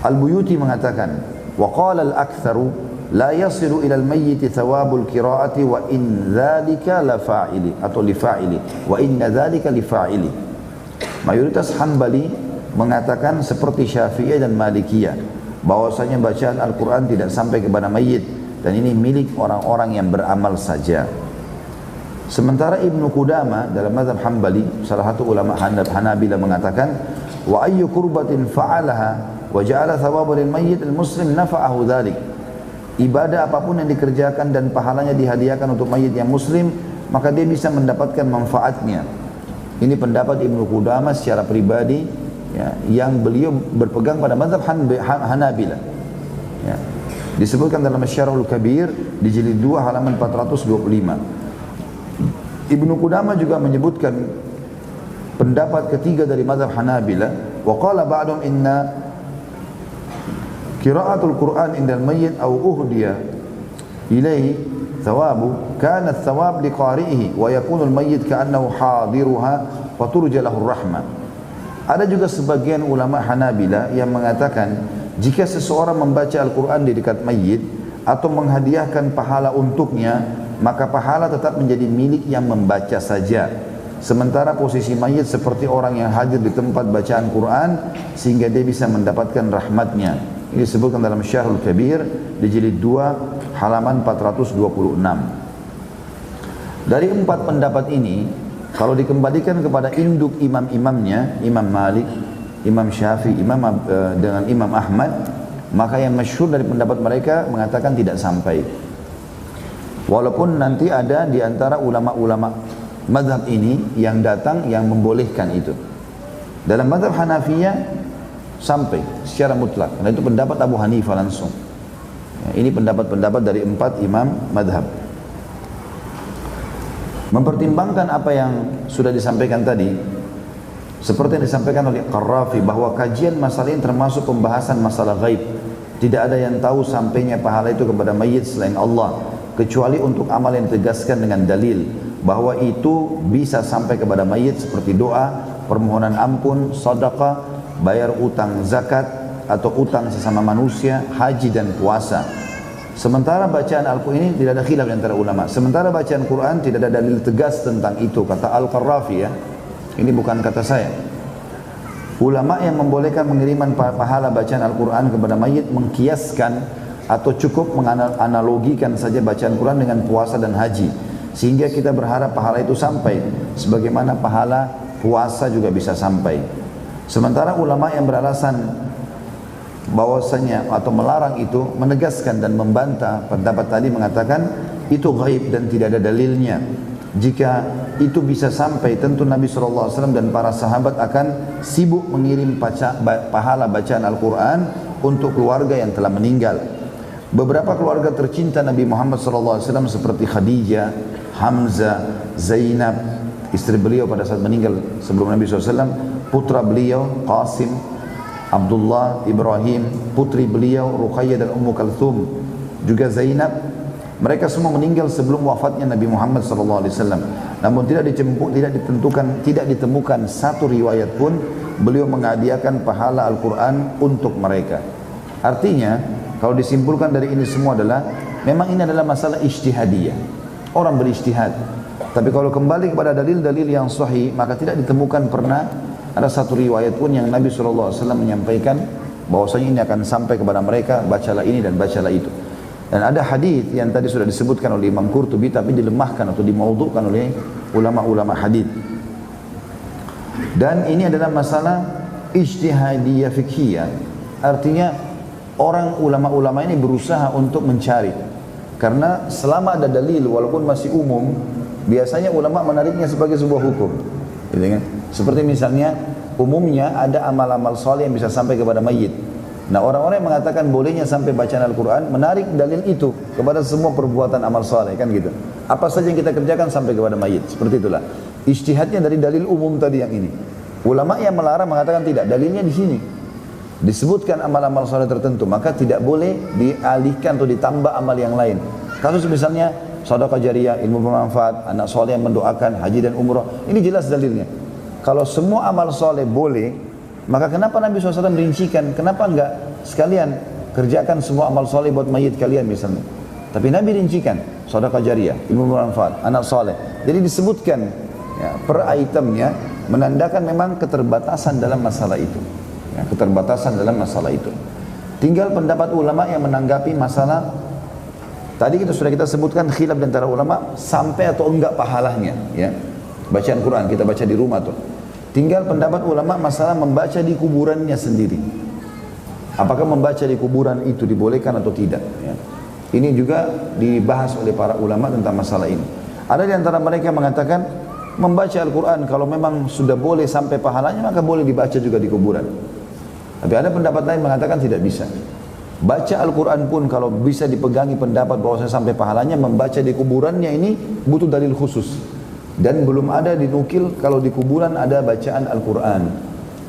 Al-Buyuti mengatakan, wa qala al-aktharu la yasilu ila al-mayyit thawabul qira'ati wa in dzalika la fa'ili atau li fa'ili wa inna dzalika li fa'ili. Mayoritas Hambali mengatakan seperti Syafi'iyah dan Malikiyah bahwasanya bacaan Al-Quran tidak sampai kepada mayit dan ini milik orang-orang yang beramal saja. Sementara Ibnu Qudamah dalam mazhab Hambali, salah satu ulama Hanabila, mengatakan wa ayyu qurbatin fa'alaha wa ja'ala thawaban lil mayyit al-muslim nafa'ahu dzalik. Ibadah apapun yang dikerjakan dan pahalanya dihadiahkan untuk mayit yang muslim, maka dia bisa mendapatkan manfaatnya. Ini pendapat Ibnu Qudamah secara pribadi, ya, yang beliau berpegang pada mazhab Hanabila. Ya. Disebutkan dalam Asy-Syarhul Kabir di jilid 2 halaman 425. Ibnu Qudamah juga menyebutkan pendapat ketiga dari mazhab Hanabila, wa qala ba'dhum inna qira'atul Qur'an indal mayyit aw uhdiya ilaihi thawabu kana thawab liqari'ihi wa yakunu al-mayyit ka'annahu hadiruha wa turja lahu rahmah. Ada juga sebagian ulama Hanabila yang mengatakan jika seseorang membaca Al-Quran di dekat mayit atau menghadiahkan pahala untuknya, maka pahala tetap menjadi milik yang membaca saja. Sementara posisi mayit seperti orang yang hadir di tempat bacaan Quran sehingga dia bisa mendapatkan rahmatnya. Ini disebutkan dalam Syarhul Kabir di jilid 2 halaman 426. Dari 4 pendapat ini, kalau dikembalikan kepada induk imam-imamnya, Imam Malik, Imam Syafi'i, dengan Imam Ahmad, maka yang masyhur dari pendapat mereka mengatakan tidak sampai. Walaupun nanti ada di antara ulama-ulama mazhab ini yang datang yang membolehkan itu. Dalam mazhab Hanafiyah sampai secara mutlak. Karena itu pendapat Abu Hanifah langsung. Ya, ini pendapat-pendapat dari 4 imam mazhab. Mempertimbangkan apa yang sudah disampaikan tadi, seperti yang disampaikan oleh Qarrafi bahwa kajian masalah ini termasuk pembahasan masalah gaib. Tidak ada yang tahu sampainya pahala itu kepada mayit selain Allah, kecuali untuk amal yang ditegaskan dengan dalil bahwa itu bisa sampai kepada mayit seperti doa, permohonan ampun, sedekah, bayar utang zakat atau utang sesama manusia, haji dan puasa. Sementara bacaan Al-Quran ini tidak ada khilaf antara ulama. Sementara bacaan Quran tidak ada dalil tegas tentang itu, kata Al-Qarrafi ya. Ini bukan kata saya. Ulama yang membolehkan pengiriman pahala bacaan Al-Quran kepada mayit mengkiaskan atau cukup menganalogikan saja bacaan Quran dengan puasa dan haji, sehingga kita berharap pahala itu sampai sebagaimana pahala puasa juga bisa sampai. Sementara ulama yang beralasan bahwasanya atau melarang itu menegaskan dan membantah pendapat tadi, mengatakan itu gaib dan tidak ada dalilnya. Jika itu bisa sampai, tentu Nabi SAW dan para sahabat akan sibuk mengirim pahala bacaan Al-Quran untuk keluarga yang telah meninggal. Beberapa keluarga tercinta Nabi Muhammad SAW seperti Khadijah, Hamzah, Zainab, istri beliau pada saat meninggal sebelum Nabi SAW, putra beliau Qasim, Abdullah, Ibrahim, putri beliau Ruqayyah dan Ummu Kalthum, juga Zainab. Mereka semua meninggal sebelum wafatnya Nabi Muhammad SAW. Namun tidak ditemukan satu riwayat pun beliau menghadiahkan pahala Al-Quran untuk mereka. Artinya, kalau disimpulkan dari ini semua adalah, memang ini adalah masalah ijtihadiyah. Orang berijtihad. Tapi kalau kembali kepada dalil-dalil yang sahih, maka tidak ditemukan pernah ada satu riwayat pun yang Nabi SAW menyampaikan bahwasanya ini akan sampai kepada mereka, bacalah ini dan bacalah itu. Dan ada hadis yang tadi sudah disebutkan oleh Imam Qurtubi tapi dilemahkan atau dimaudhukan oleh ulama-ulama hadis. Dan ini adalah masalah ijtihadiyah fiqhiyah. Artinya orang ulama-ulama ini berusaha untuk mencari. Karena selama ada dalil walaupun masih umum, biasanya ulama menariknya sebagai sebuah hukum. Gitu kan? Seperti misalnya umumnya ada amal-amal saleh yang bisa sampai kepada mayit. Nah, orang-orang yang mengatakan bolehnya sampai bacaan Al-Quran menarik dalil itu kepada semua perbuatan amal saleh, kan gitu. Apa saja yang kita kerjakan sampai kepada mayit, seperti itulah. Ijtihadnya dari dalil umum tadi yang ini. Ulama yang melarang mengatakan tidak, dalilnya di sini. Disebutkan amal-amal saleh tertentu, maka tidak boleh dialihkan atau ditambah amal yang lain. Kasus misalnya sedekah jariyah, ilmu bermanfaat, anak saleh yang mendoakan, haji dan umrah, ini jelas dalilnya. Kalau semua amal saleh boleh, maka kenapa Nabi SAW merincikan? Kenapa enggak sekalian kerjakan semua amal soleh buat mayit kalian misalnya? Tapi Nabi rincikan, sedekah jariyah, ilmu bermanfaat, anak soleh. Jadi disebutkan ya, per itemnya, menandakan memang keterbatasan dalam masalah itu. Ya, keterbatasan dalam masalah itu. Tinggal pendapat ulama yang menanggapi masalah. Tadi sudah kita sebutkan khilaf antara ulama sampai atau enggak pahalanya. Ya, bacaan Quran kita baca di rumah tuh. Tinggal pendapat ulama masalah membaca di kuburannya sendiri. Apakah membaca di kuburan itu dibolehkan atau tidak? Ya. Ini juga dibahas oleh para ulama tentang masalah ini. Ada di antara mereka yang mengatakan membaca Al-Quran kalau memang sudah boleh sampai pahalanya maka boleh dibaca juga di kuburan. Tapi ada pendapat lain mengatakan tidak bisa. Baca Al-Quran pun kalau bisa dipegangi pendapat bahwa sampai pahalanya, membaca di kuburannya ini butuh dalil khusus. Dan belum ada dinukil kalau di kuburan ada bacaan Al-Quran.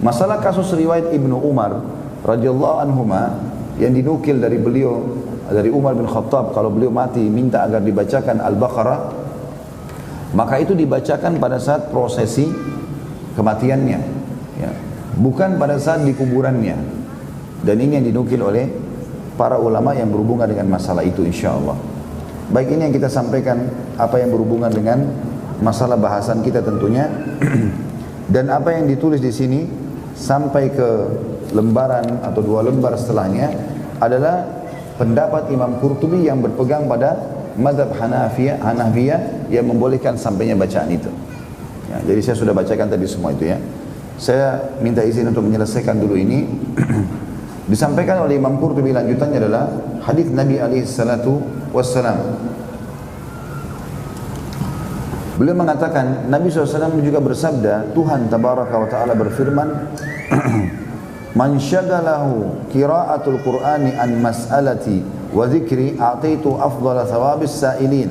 Masalah kasus riwayat Ibnu Umar radhiyallahu anhuma yang dinukil dari beliau dari Umar bin Khattab, kalau beliau mati minta agar dibacakan Al-Baqarah, maka itu dibacakan pada saat prosesi kematiannya, ya, bukan pada saat di kuburannya. Dan ini yang dinukil oleh para ulama yang berhubungan dengan masalah itu, insya Allah. Baik, ini yang kita sampaikan, apa yang berhubungan dengan masalah bahasan kita tentunya. Dan apa yang ditulis di sini sampai ke lembaran atau 2 lembar setelahnya adalah pendapat Imam Qurtubi yang berpegang pada mazhab Hanafiyah yang membolehkan sampainya bacaan itu. Ya, jadi saya sudah bacakan tadi semua itu ya. Saya minta izin untuk menyelesaikan dulu ini. Disampaikan oleh Imam Qurtubi lanjutannya adalah hadis Nabi alaihi salatu wassalam. Beliau mengatakan, Nabi SAW juga bersabda, Tuhan Tabaraka wa Ta'ala berfirman, Man syagalahu qira'atul Qur'ani an mas'alati wa zikri a'taitu afdala thawabis sa'ilin.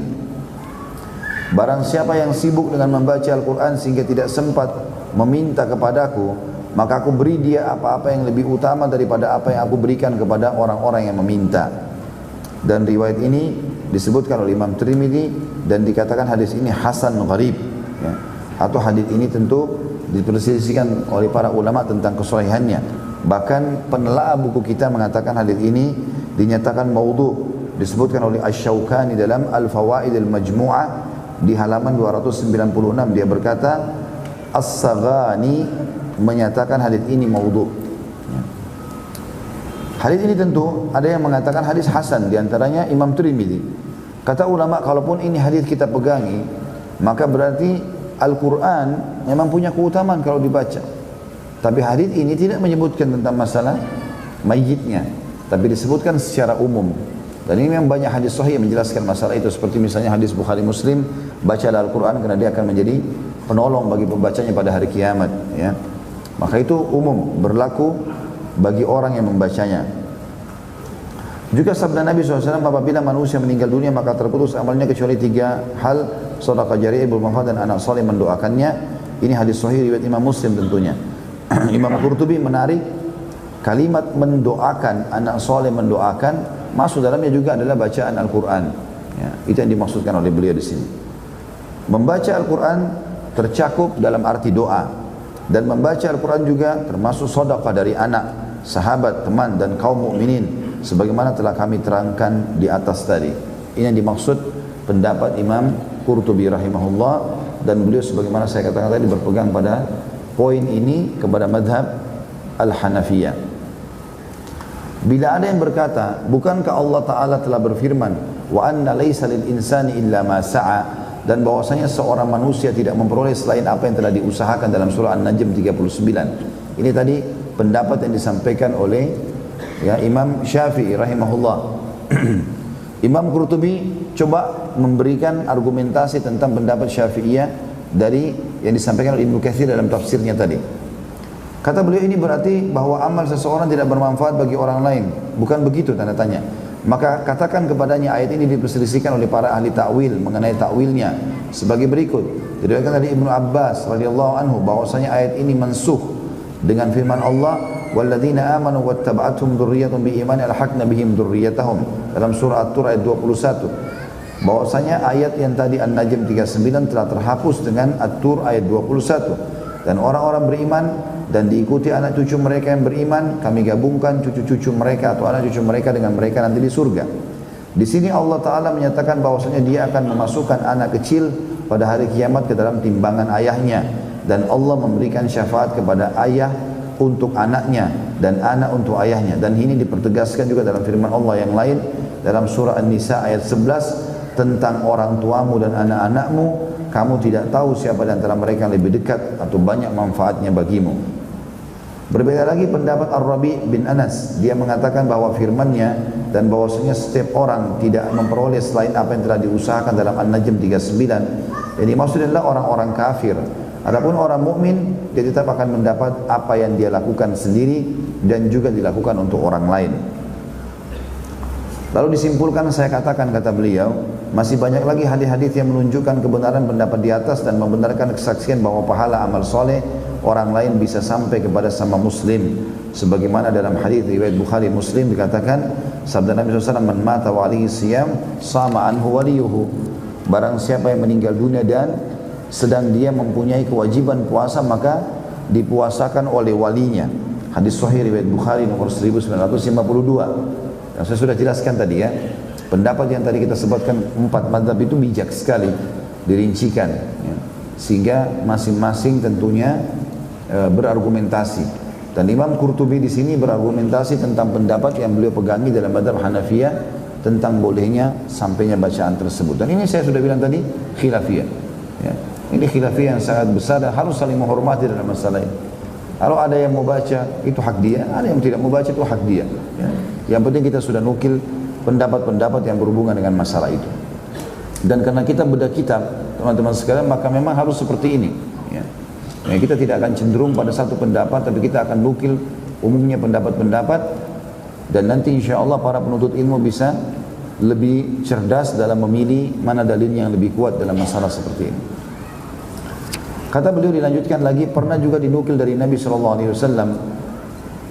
Barang siapa yang sibuk dengan membaca Al-Quran sehingga tidak sempat meminta kepadaku, maka aku beri dia apa-apa yang lebih utama daripada apa yang aku berikan kepada orang-orang yang meminta. Dan riwayat ini disebutkan oleh Imam Tirmidzi dan dikatakan hadis ini hasan gharib, ya. Atau hadis ini tentu diperselisihkan oleh para ulama tentang kesahihannya. Bahkan penelaah buku kita mengatakan hadis ini dinyatakan maudhu. Disebutkan oleh Asy-Syaukani dalam Al-Fawaid Al-Majmu'ah di halaman 296, dia berkata As-Saghani menyatakan hadis ini maudhu. Hadis ini tentu ada yang mengatakan hadis hasan, diantaranya Imam Tirmidzi. Kata ulama, kalaupun ini hadis kita pegangi, maka berarti Al-Quran memang punya keutamaan kalau dibaca. Tapi hadis ini tidak menyebutkan tentang masalah mayitnya, tapi disebutkan secara umum. Dan ini memang banyak hadis sahih yang menjelaskan masalah itu, seperti misalnya hadis Bukhari Muslim, bacalah Al-Quran karena dia akan menjadi penolong bagi pembacanya pada hari kiamat, ya. Maka itu umum, berlaku bagi orang yang membacanya. Juga sabda Nabi SAW, apabila manusia meninggal dunia maka terputus amalnya kecuali 3 hal, sedekah jariyah, ibu manfaat, dan anak saleh mendoakannya. Ini hadis sahih riwayat Imam Muslim tentunya. Imam Qurtubi menarik kalimat mendoakan, anak saleh mendoakan, masuk dalamnya juga adalah bacaan Al-Quran, ya, itu yang dimaksudkan oleh beliau di sini. Membaca Al-Quran tercakup dalam arti doa, dan membaca Al-Quran juga termasuk sedekah dari anak, sahabat, teman, dan kaum mukminin, sebagaimana telah kami terangkan di atas tadi. Ini yang dimaksud pendapat Imam Qurtubi rahimahullah, dan beliau sebagaimana saya katakan tadi berpegang pada poin ini kepada madhab Al-Hanafiyah. Bila ada yang berkata, bukankah Allah Ta'ala telah berfirman, wa anna laysa lil insani illa ma sa'a, dan bahwasanya seorang manusia tidak memperoleh selain apa yang telah diusahakan dalam surah An-Najm 39. Ini tadi pendapat yang disampaikan oleh, ya, Imam Syafi'i rahimahullah. Imam Qurtubi coba memberikan argumentasi tentang pendapat Syafi'iyah dari yang disampaikan oleh Ibnu Katsir dalam tafsirnya tadi. Kata beliau, ini berarti bahwa amal seseorang tidak bermanfaat bagi orang lain. Bukan begitu, tanda tanya. Maka katakan kepadanya, ayat ini diperselisihkan oleh para ahli ta'wil mengenai ta'wilnya sebagai berikut. Diriwayatkan dari Ibnu Abbas radhiyallahu anhu bahwasanya ayat ini mansukh dengan firman Allah, walladzina amanu wattaba'athum dzurriyyatuhum biiman alhaqna bihim dzurriyyatahum, dalam surah At-Tur ayat 21. Bahwasanya ayat yang tadi An-Najm 39 telah terhapus dengan At-Tur ayat 21. Dan orang-orang beriman dan diikuti anak cucu mereka yang beriman, kami gabungkan cucu-cucu mereka atau anak cucu mereka dengan mereka nanti di surga. Di sini Allah Ta'ala menyatakan bahwasanya dia akan memasukkan anak kecil pada hari kiamat ke dalam timbangan ayahnya, dan Allah memberikan syafaat kepada ayah untuk anaknya dan anak untuk ayahnya. Dan ini dipertegaskan juga dalam firman Allah yang lain dalam surah An-Nisa ayat 11 tentang orang tuamu dan anak-anakmu, kamu tidak tahu siapa di antara mereka yang lebih dekat atau banyak manfaatnya bagimu. Berbeda lagi pendapat Ar-Rabi bin Anas, dia mengatakan bahwa firman-Nya dan bahwasanya setiap orang tidak memperoleh selain apa yang telah diusahakan dalam An-Najm 39. Jadi maksudnya adalah orang-orang kafir. Adapun orang mukmin, dia tetap akan mendapat apa yang dia lakukan sendiri dan juga dilakukan untuk orang lain. Lalu disimpulkan, saya katakan, kata beliau, masih banyak lagi hadis-hadis yang menunjukkan kebenaran pendapat di atas dan membenarkan kesaksian bahwa pahala amal soleh orang lain bisa sampai kepada sama muslim. Sebagaimana dalam hadis riwayat Bukhari Muslim dikatakan, sabda Nabi SAW, man mata wa alaihi siyam sama anhu waliyuhu. Barang siapa yang meninggal dunia dan sedang dia mempunyai kewajiban puasa, maka dipuasakan oleh walinya. Hadis sahih riwayat Bukhari nomor 1952. Yang saya sudah jelaskan tadi ya, pendapat yang tadi kita sebutkan 4 mazhab itu bijak sekali dirincikan ya, sehingga masing-masing tentunya berargumentasi. Dan Imam Qurtubi di sini berargumentasi tentang pendapat yang beliau pegangi dalam mazhab Hanafiyah tentang bolehnya sampainya bacaan tersebut. Dan ini saya sudah bilang tadi khilafiyah. Ya. Ini khilafiyah yang sangat besar dan harus saling menghormati dalam masalah ini. Kalau ada yang mau baca itu hak dia, ada yang tidak mau baca itu hak dia. Ya. Yang penting kita sudah nukil pendapat-pendapat yang berhubungan dengan masalah itu. Dan karena kita beda kitab, teman-teman sekalian, maka memang harus seperti ini. Ya. Ya, kita tidak akan cenderung pada satu pendapat, tapi kita akan nukil umumnya pendapat-pendapat, dan nanti insya Allah para penuntut ilmu bisa lebih cerdas dalam memilih mana dalil yang lebih kuat dalam masalah seperti ini. Kata beliau dilanjutkan lagi, pernah juga dinukil dari Nabi SAW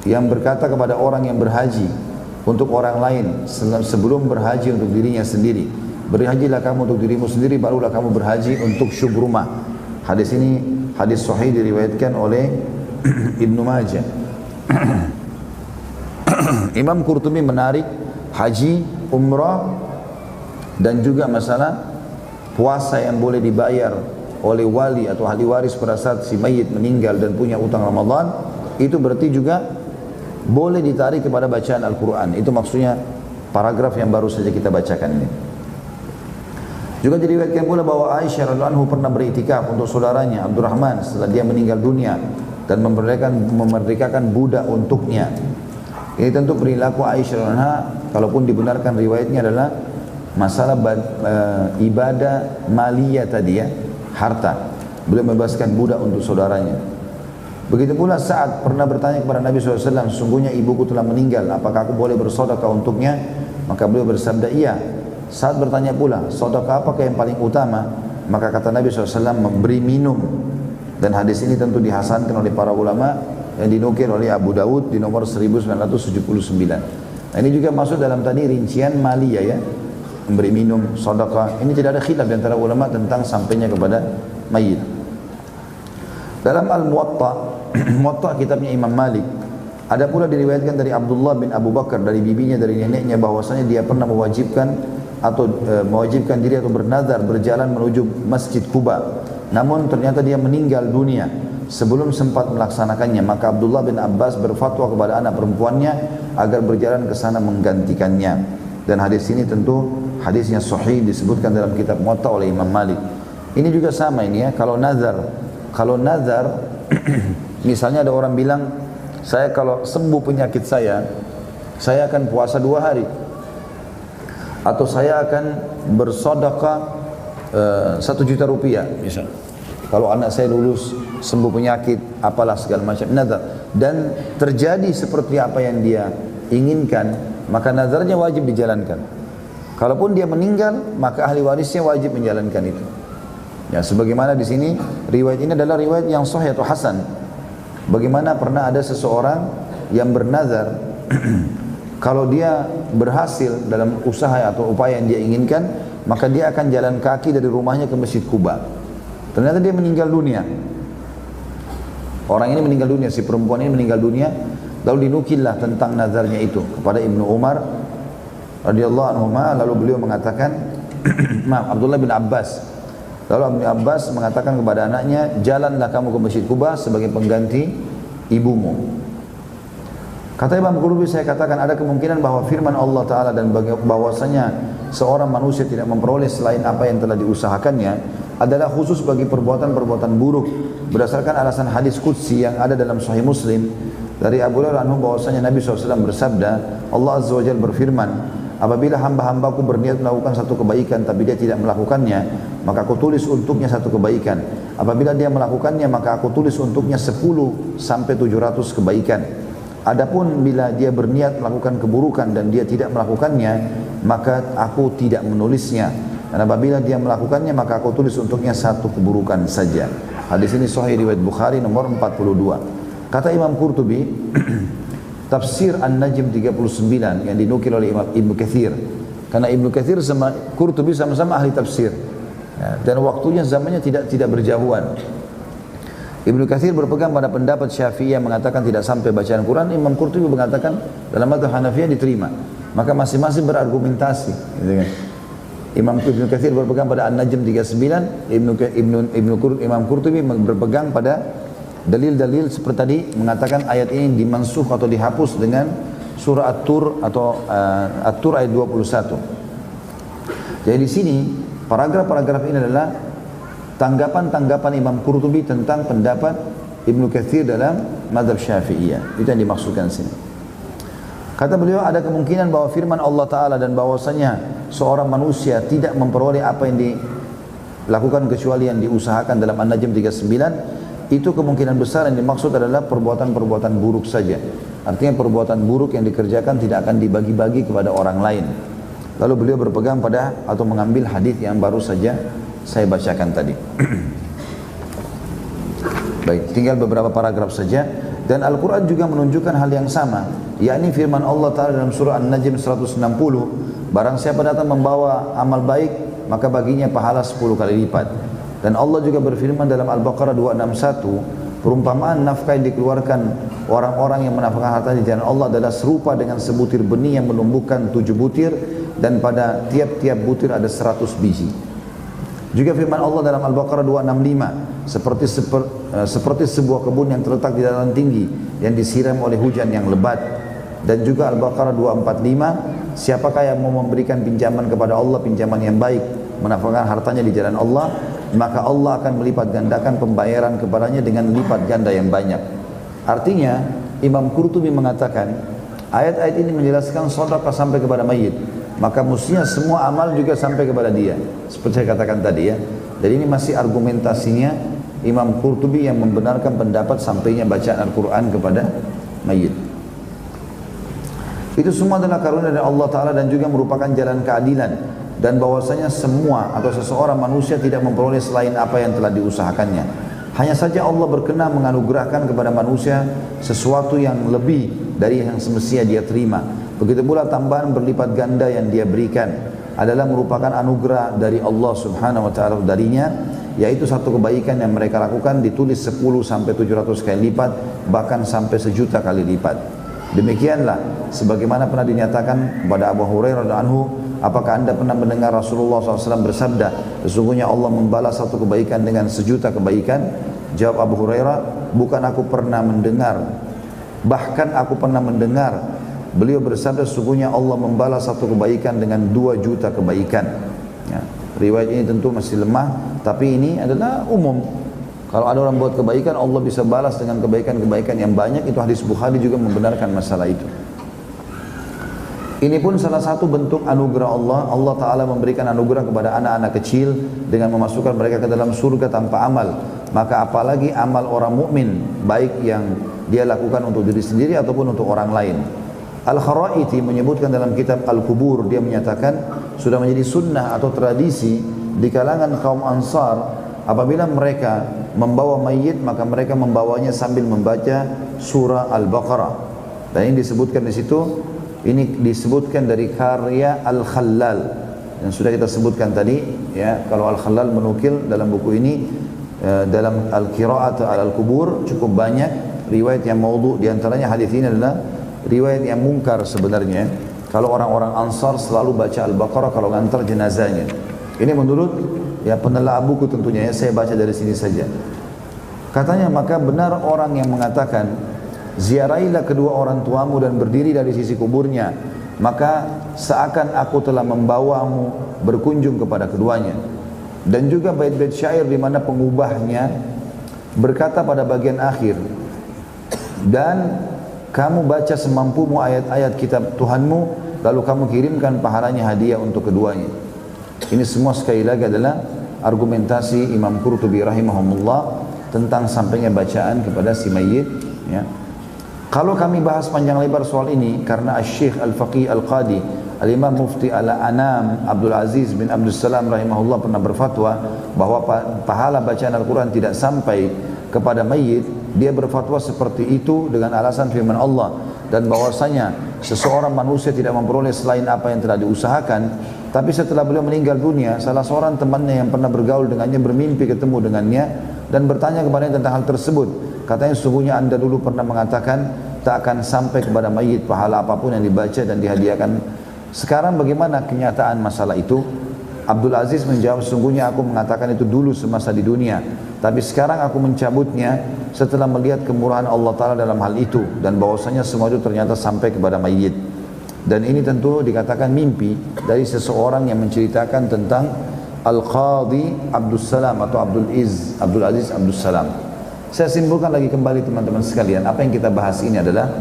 yang berkata kepada orang yang berhaji untuk orang lain sebelum berhaji untuk dirinya sendiri, berhajilah kamu untuk dirimu sendiri, barulah kamu berhaji untuk syukrumah. Hadis ini hadis sahih diriwayatkan oleh Ibnu Majah. Imam Qurtubi menarik haji, umrah, dan juga masalah puasa yang boleh dibayar oleh wali atau ahli waris pada saat si mayit meninggal dan punya utang Ramadan, itu berarti juga boleh ditarik kepada bacaan Al-Quran. Itu maksudnya paragraf yang baru saja kita bacakan ini. Juga diriwayatkan pula bahwa Aisyah radhiyallahu anha pernah beriktikaf untuk saudaranya Abdurrahman setelah dia meninggal dunia dan memerdekakan budak untuknya. Ini tentu perilaku Aisyah radhiyallahu anha, kalaupun dibenarkan riwayatnya, adalah masalah ibadah maliyah tadi ya, harta. Beliau membebaskan budak untuk saudaranya. Begitu pula Sa'ad pernah bertanya kepada Nabi SAW, sesungguhnya ibuku telah meninggal, apakah aku boleh bersedekah untuknya? Maka beliau bersabda, iya. Saat bertanya pula, sedekah apakah yang paling utama? Maka kata Nabi SAW, memberi minum. Dan hadis ini tentu dihasankan oleh para ulama, yang dinukil oleh Abu Dawud di nomor 1979. Nah, ini juga masuk dalam tadi rincian maliyah ya, memberi minum, sedekah. Ini tidak ada khilaf di antara ulama tentang sampainya kepada mayit. Dalam Al-Muwatta, Muwatta kitabnya Imam Malik, ada pula diriwayatkan dari Abdullah bin Abu Bakar, dari bibinya, dari neneknya, bahwasanya dia pernah mewajibkan diri atau bernazar berjalan menuju Masjid Quba. Namun ternyata dia meninggal dunia sebelum sempat melaksanakannya. Maka Abdullah bin Abbas berfatwa kepada anak perempuannya agar berjalan ke sana menggantikannya. Dan hadis ini tentu hadisnya sahih, disebutkan dalam kitab Muwatta oleh Imam Malik. Ini juga sama ini ya, kalau nazar misalnya ada orang bilang, saya kalau sembuh penyakit saya akan puasa 2 hari, atau saya akan bersedekah 1 juta rupiah misal, kalau anak saya lulus, sembuh penyakit, apalah segala macam nazar, dan terjadi seperti apa yang dia inginkan, maka nazarnya wajib dijalankan. Kalaupun dia meninggal, maka ahli warisnya wajib menjalankan itu. Ya, sebagaimana di sini riwayat ini adalah riwayat yang sahih atau hasan. Bagaimana pernah ada seseorang yang bernazar kalau dia berhasil dalam usaha atau upaya yang dia inginkan, maka dia akan jalan kaki dari rumahnya ke Masjid Quba. Ternyata dia meninggal dunia. Orang ini meninggal dunia, si perempuan ini meninggal dunia. Lalu dinukillah tentang nazarnya itu kepada Ibnu Umar radhiyallahu anhu. Lalu beliau mengatakan, Abdullah bin Abbas. Lalu Ibnu Abbas mengatakan kepada anaknya, jalanlah kamu ke Masjid Quba sebagai pengganti ibumu. Kata Imam Qurtubi, saya katakan ada kemungkinan bahwa firman Allah Ta'ala dan bahwasanya seorang manusia tidak memperoleh selain apa yang telah diusahakannya adalah khusus bagi perbuatan-perbuatan buruk, berdasarkan alasan hadis qudsi yang ada dalam Sahih Muslim dari Abu Hurairah bahwasanya Nabi SAW bersabda, Allah Azza wa Jalla berfirman, apabila hamba-hambaku berniat melakukan satu kebaikan tapi dia tidak melakukannya, maka aku tulis untuknya satu kebaikan. Apabila dia melakukannya, maka aku tulis untuknya 10 sampai 700 kebaikan. Adapun bila dia berniat melakukan keburukan dan dia tidak melakukannya, maka aku tidak menulisnya. Dan apabila dia melakukannya maka aku tulis untuknya satu keburukan saja. Hadis ini sahih riwayat Bukhari nomor 42. Kata Imam Qurtubi, tafsir An-Najm 39 yang dinukil oleh Imam Ibnu Katsir. Karena Ibnu Katsir sama Qurtubi sama-sama ahli tafsir. Ya, dan waktunya zamannya tidak berjauhan. Ibnu Katsir berpegang pada pendapat Syafi'i yang mengatakan tidak sampai bacaan Quran. Imam Qurtubi mengatakan dalam mazhab Hanafiyah diterima. Maka masing-masing berargumentasi, gitu kan. Imam Ibnu Katsir berpegang pada An-Najm 39, Imam Qurtubi berpegang pada dalil-dalil seperti tadi mengatakan ayat ini dimansuh atau dihapus dengan surah At-Tur atau At-Tur ayat 21. Jadi di sini paragraf-paragraf ini adalah tanggapan-tanggapan Imam Qurtubi tentang pendapat Ibnu Katsir dalam mazhab Syafi'iyah. Itu yang dimaksudkan sini. Kata beliau, ada kemungkinan bahwa firman Allah Ta'ala dan bahwasanya seorang manusia tidak memperoleh apa yang dilakukan kecuali yang diusahakan dalam An-Najm 39, itu kemungkinan besar yang dimaksud adalah perbuatan-perbuatan buruk saja. Artinya perbuatan buruk yang dikerjakan tidak akan dibagi-bagi kepada orang lain. Lalu beliau berpegang pada atau mengambil hadis yang baru saja saya bacakan tadi. Baik, tinggal beberapa paragraf saja. Dan Al-Quran juga menunjukkan hal yang sama, yakni firman Allah Ta'ala dalam surah An-Najm 160, barang siapa datang membawa amal baik, maka baginya pahala 10 kali lipat. Dan Allah juga berfirman dalam Al-Baqarah 261, perumpamaan nafkah yang dikeluarkan orang-orang yang menafkahkan harta di jalan Allah adalah serupa dengan sebutir benih yang menumbuhkan 7 butir, dan pada tiap-tiap butir ada 100 biji. Juga firman Allah dalam Al-Baqarah 265, seperti sebuah kebun yang terletak di dataran tinggi yang disiram oleh hujan yang lebat. Dan juga Al-Baqarah 245, siapakah yang mau memberikan pinjaman kepada Allah, pinjaman yang baik, menafkahkan hartanya di jalan Allah, maka Allah akan melipat gandakan pembayaran kepadanya dengan lipat ganda yang banyak. Artinya Imam Qurtubi mengatakan ayat-ayat ini menjelaskan sedekah sampai kepada mayit, maka mestinya semua amal juga sampai kepada dia, seperti saya katakan tadi ya. Jadi ini masih argumentasinya Imam Qurtubi yang membenarkan pendapat sampainya bacaan Al-Quran kepada mayit. Itu semua adalah karunia dari Allah Ta'ala dan juga merupakan jalan keadilan, dan bahwasanya semua atau seseorang manusia tidak memperoleh selain apa yang telah diusahakannya. Hanya saja Allah berkenan menganugerahkan kepada manusia sesuatu yang lebih dari yang semestinya dia terima. Begitu pula tambahan berlipat ganda yang dia berikan adalah merupakan anugerah dari Allah Subhanahu wa Ta'ala darinya, yaitu satu kebaikan yang mereka lakukan ditulis 10 sampai 700 kali lipat, bahkan sampai 1.000.000 kali lipat. Demikianlah sebagaimana pernah dinyatakan kepada Abu Hurairah radhiyallahu anhu, apakah anda pernah mendengar Rasulullah SAW bersabda, sesungguhnya Allah membalas satu kebaikan dengan 1.000.000 kebaikan? Jawab Abu Hurairah, bukan aku pernah mendengar, bahkan aku pernah mendengar beliau bersabda, sesungguhnya Allah membalas satu kebaikan dengan 2 juta kebaikan. Ya, riwayat ini tentu masih lemah, tapi ini adalah umum. Kalau ada orang buat kebaikan, Allah bisa balas dengan kebaikan-kebaikan yang banyak. Itu hadis Bukhari juga membenarkan masalah itu. Ini pun salah satu bentuk anugerah Allah. Allah Ta'ala memberikan anugerah kepada anak-anak kecil dengan memasukkan mereka ke dalam surga tanpa amal. Maka apalagi amal orang mukmin, baik yang dia lakukan untuk diri sendiri ataupun untuk orang lain. Al-Kharaiti menyebutkan dalam kitab Al-Kubur, dia menyatakan sudah menjadi sunnah atau tradisi di kalangan kaum Ansar, apabila mereka membawa mayit maka mereka membawanya sambil membaca surah Al-Baqarah. Dan ini disebutkan di situ, ini disebutkan dari karya Al-Khallal yang sudah kita sebutkan tadi ya. Kalau Al-Khallal menukil dalam buku ini dalam Al-Qira'at Al-Kubur cukup banyak riwayat yang maudhu. Di antaranya hadis ini adalah riwayat yang mungkar sebenarnya. Kalau orang-orang Ansar selalu baca Al-Baqarah kalau ngantar jenazahnya. Ini menurut ya penelaah buku tentunya ya, saya baca dari sini saja. Katanya, maka benar orang yang mengatakan, ziarahilah kedua orang tuamu dan berdiri dari sisi kuburnya, maka seakan aku telah membawamu berkunjung kepada keduanya. Dan juga bait-bait syair di mana pengubahnya berkata pada bagian akhir, dan kamu baca semampumu ayat-ayat kitab Tuhanmu, lalu kamu kirimkan pahalanya hadiah untuk keduanya. Ini semua sekali lagi adalah argumentasi Imam Qurtubi rahimahumullah tentang sampainya bacaan kepada si mayit ya. Kalau kami bahas panjang lebar soal ini karena Asy-Syaikh Al-Faqih Al-Qadi Al-Imam Mufti Al-Anam Abdul Aziz bin Abdul Salam rahimahullah pernah berfatwa bahwa pahala bacaan Al-Quran tidak sampai kepada mayit. Dia berfatwa seperti itu dengan alasan firman Allah, dan bahwasanya seseorang manusia tidak memperoleh selain apa yang telah diusahakan. Tapi setelah beliau meninggal dunia, salah seorang temannya yang pernah bergaul dengannya bermimpi ketemu dengannya dan bertanya kepadanya tentang hal tersebut. Katanya, sesungguhnya anda dulu pernah mengatakan tak akan sampai kepada mayit pahala apapun yang dibaca dan dihadiahkan. Sekarang bagaimana kenyataan masalah itu? Abdul Aziz menjawab, sesungguhnya aku mengatakan itu dulu semasa di dunia, tapi sekarang aku mencabutnya setelah melihat kemurahan Allah Ta'ala dalam hal itu, dan bahwasanya semua itu ternyata sampai kepada mayit. Dan ini tentu dikatakan mimpi dari seseorang yang menceritakan tentang Al-Qadhi Abdul Salam atau Abdul Aziz Abdul Salam. Saya simpulkan lagi kembali teman-teman sekalian, apa yang kita bahas ini adalah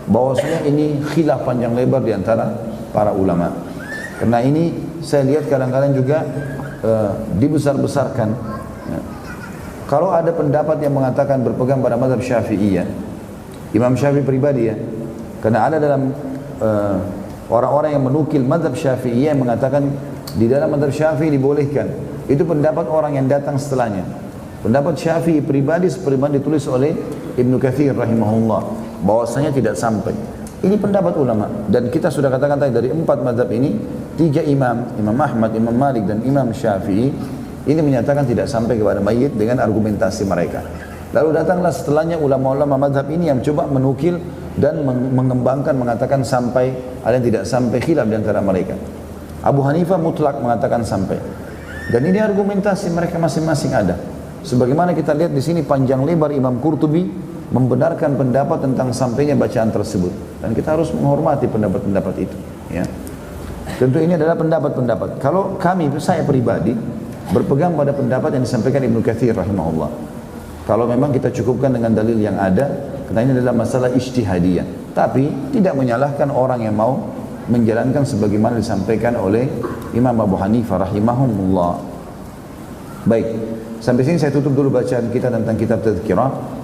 bahwasanya ini khilaf panjang lebar di antara para ulama. Karena ini saya lihat kadang-kadang juga dibesar-besarkan. Kalau ada pendapat yang mengatakan berpegang pada mazhab Syafi'iyah, Imam Syafi'i pribadi ya, karena ada dalam orang-orang yang menukil mazhab Syafi'iyah yang mengatakan di dalam mazhab Syafi'i dibolehkan. Itu pendapat orang yang datang setelahnya. Pendapat Syafi'i pribadi seperti yang ditulis oleh Ibnu Katsir rahimahullah, bahwasanya tidak sampai. Ini pendapat ulama, dan kita sudah katakan tadi dari 4 mazhab ini, 3 imam, Imam Ahmad, Imam Malik dan Imam Syafi'i ini menyatakan tidak sampai kepada mayit dengan argumentasi mereka. Lalu datanglah setelahnya ulama-ulama mazhab ini yang coba menukil dan mengembangkan, mengatakan sampai, ada yang tidak sampai, khilaf di antara mereka. Abu Hanifah mutlak mengatakan sampai. Dan ini argumentasi mereka masing-masing ada. Sebagaimana kita lihat di sini panjang lebar Imam Qurtubi membenarkan pendapat tentang sampainya bacaan tersebut, dan kita harus menghormati pendapat-pendapat itu ya. Tentu ini adalah pendapat-pendapat. Kalau saya pribadi berpegang pada pendapat yang disampaikan Ibnu Katsir rahimahullah. Kalau memang kita cukupkan dengan dalil yang ada, karena ini adalah masalah ijtihadiyah, tapi tidak menyalahkan orang yang mau menjalankan sebagaimana disampaikan oleh Imam Abu Hanifah rahimahumullah. Baik, sampai sini saya tutup dulu bacaan kita tentang kitab Tadhkirah.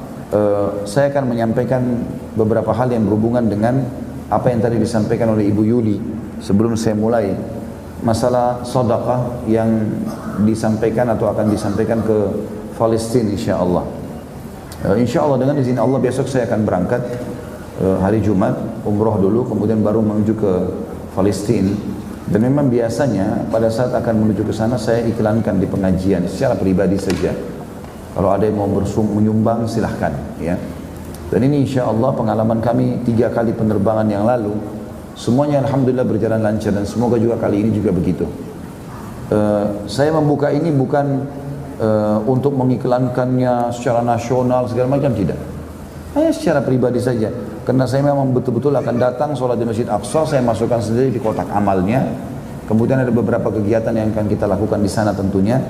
Saya akan menyampaikan beberapa hal yang berhubungan dengan apa yang tadi disampaikan oleh Ibu Yuli sebelum saya mulai, masalah sedekah yang disampaikan atau akan disampaikan ke Palestina insyaallah. Insyaallah dengan izin Allah besok saya akan berangkat hari Jumat umroh dulu, kemudian baru menuju ke Palestina. Dan memang biasanya pada saat akan menuju ke sana saya iklankan di pengajian secara pribadi saja. Kalau ada yang mau menyumbang silahkan ya. Dan ini insya Allah pengalaman kami 3 kali penerbangan yang lalu, semuanya alhamdulillah berjalan lancar, dan semoga juga kali ini juga begitu. Saya membuka ini bukan untuk mengiklankannya secara nasional segala macam, tidak. Hanya secara pribadi saja. Karena saya memang betul-betul akan datang sholat di Masjid Aqsa, saya masukkan sendiri di kotak amalnya. Kemudian ada beberapa kegiatan yang akan kita lakukan di sana tentunya.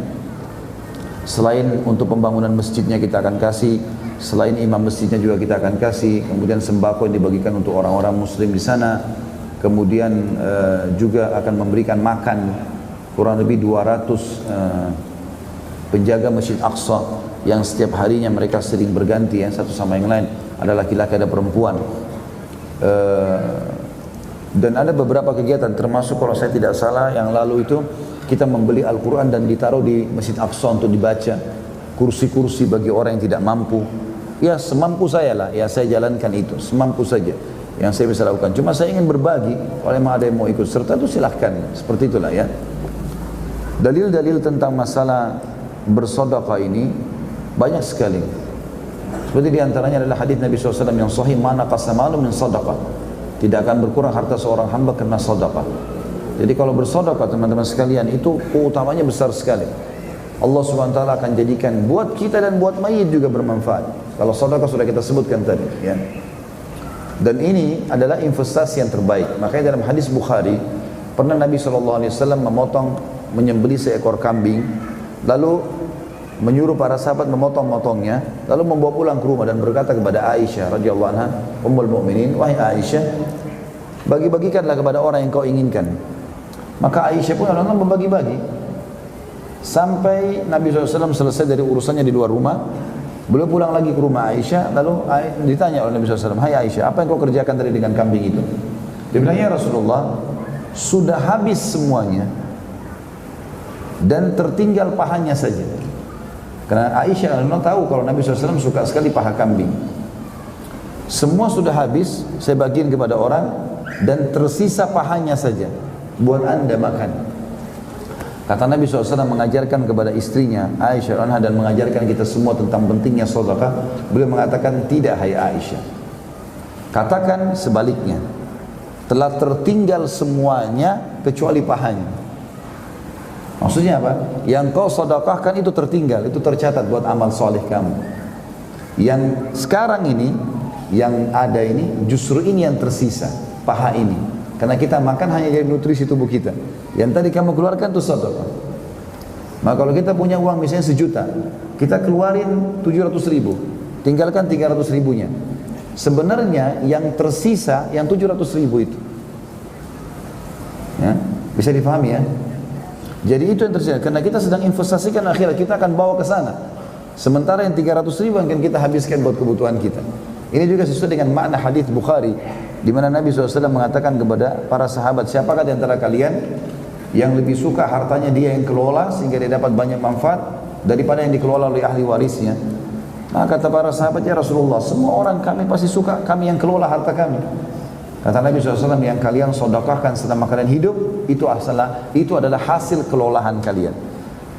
Selain untuk pembangunan masjidnya kita akan kasih, selain imam masjidnya juga kita akan kasih, kemudian sembako yang dibagikan untuk orang-orang muslim di sana, kemudian juga akan memberikan makan kurang lebih 200 penjaga Masjid Aqsa yang setiap harinya mereka sering berganti ya, satu sama yang lain, ada laki-laki ada perempuan. Dan ada beberapa kegiatan, termasuk kalau saya tidak salah yang lalu itu kita membeli Al-Quran dan ditaruh di Masjid Aqsa untuk dibaca, kursi-kursi bagi orang yang tidak mampu. Ya semampu saya lah, ya saya jalankan itu, semampu saja yang saya bisa lakukan. Cuma saya ingin berbagi, kalau memang ada yang mau ikut serta itu silahkan, seperti itulah ya. Dalil-dalil tentang masalah bersedekah ini banyak sekali. Seperti diantaranya adalah hadis Nabi SAW yang sahih, "Ma naqasa malu min sadaqah." Tidak akan berkurang harta seorang hamba karena sedekah. Jadi kalau bersedekah teman-teman sekalian itu keutamanya besar sekali. Allah SWT akan jadikan buat kita dan buat mayit juga bermanfaat. Kalau sedekah sudah kita sebutkan tadi ya. Dan ini adalah investasi yang terbaik. Makanya dalam hadis Bukhari pernah Nabi SAW menyembelih seekor kambing, lalu menyuruh para sahabat memotong-motongnya, lalu membawa pulang ke rumah dan berkata kepada Aisyah radhiyallahu anha, Ummul Mukminin, wahai Aisyah, bagi-bagikanlah kepada orang yang kau inginkan. Maka Aisyah pun langsung membagi-bagi sampai Nabi SAW selesai dari urusannya di luar rumah. Beliau pulang lagi ke rumah Aisyah, lalu ditanya oleh Nabi SAW, hai Aisyah, apa yang kau kerjakan tadi dengan kambing itu? Dia bilang, ya Rasulullah, sudah habis semuanya dan tertinggal pahanya saja. Karena Aisyah radhiyallahu tahu kalau Nabi SAW suka sekali paha kambing. Semua sudah habis, saya bagiin kepada orang dan tersisa pahanya saja. Buat anda makan. Kata Nabi SAW mengajarkan kepada istrinya Aisyah radhiyallahu dan mengajarkan kita semua tentang pentingnya sedekah. Beliau mengatakan, tidak hai Aisyah. Katakan sebaliknya. Telah tertinggal semuanya kecuali pahanya. Maksudnya apa? Yang kau sedekahkan itu tertinggal, itu tercatat buat amal soleh kamu. Yang sekarang ini, yang ada ini, justru ini yang tersisa, paha ini. Karena kita makan hanya dari nutrisi tubuh kita. Yang tadi kamu keluarkan itu sedekah. Maka kalau kita punya uang misalnya 1 juta, kita keluarin 700 ribu, tinggalkan 300 ribunya. Sebenarnya yang tersisa yang 700 ribu itu. Ya, bisa dipahami ya? Jadi itu yang terjadi, karena kita sedang investasikan akhirat, kita akan bawa ke sana. Sementara yang 300 ribu akan kita habiskan buat kebutuhan kita. Ini juga sesuai dengan makna hadis Bukhari, di mana Nabi SAW mengatakan kepada para sahabat, siapakah di antara kalian yang lebih suka hartanya dia yang kelola sehingga dia dapat banyak manfaat daripada yang dikelola oleh ahli warisnya? Nah, kata para sahabat, ya Rasulullah, semua orang kami pasti suka kami yang kelola harta kami. Kata Nabi SAW, yang kalian sedekahkan selama kalian hidup itu adalah hasil kelolahan kalian,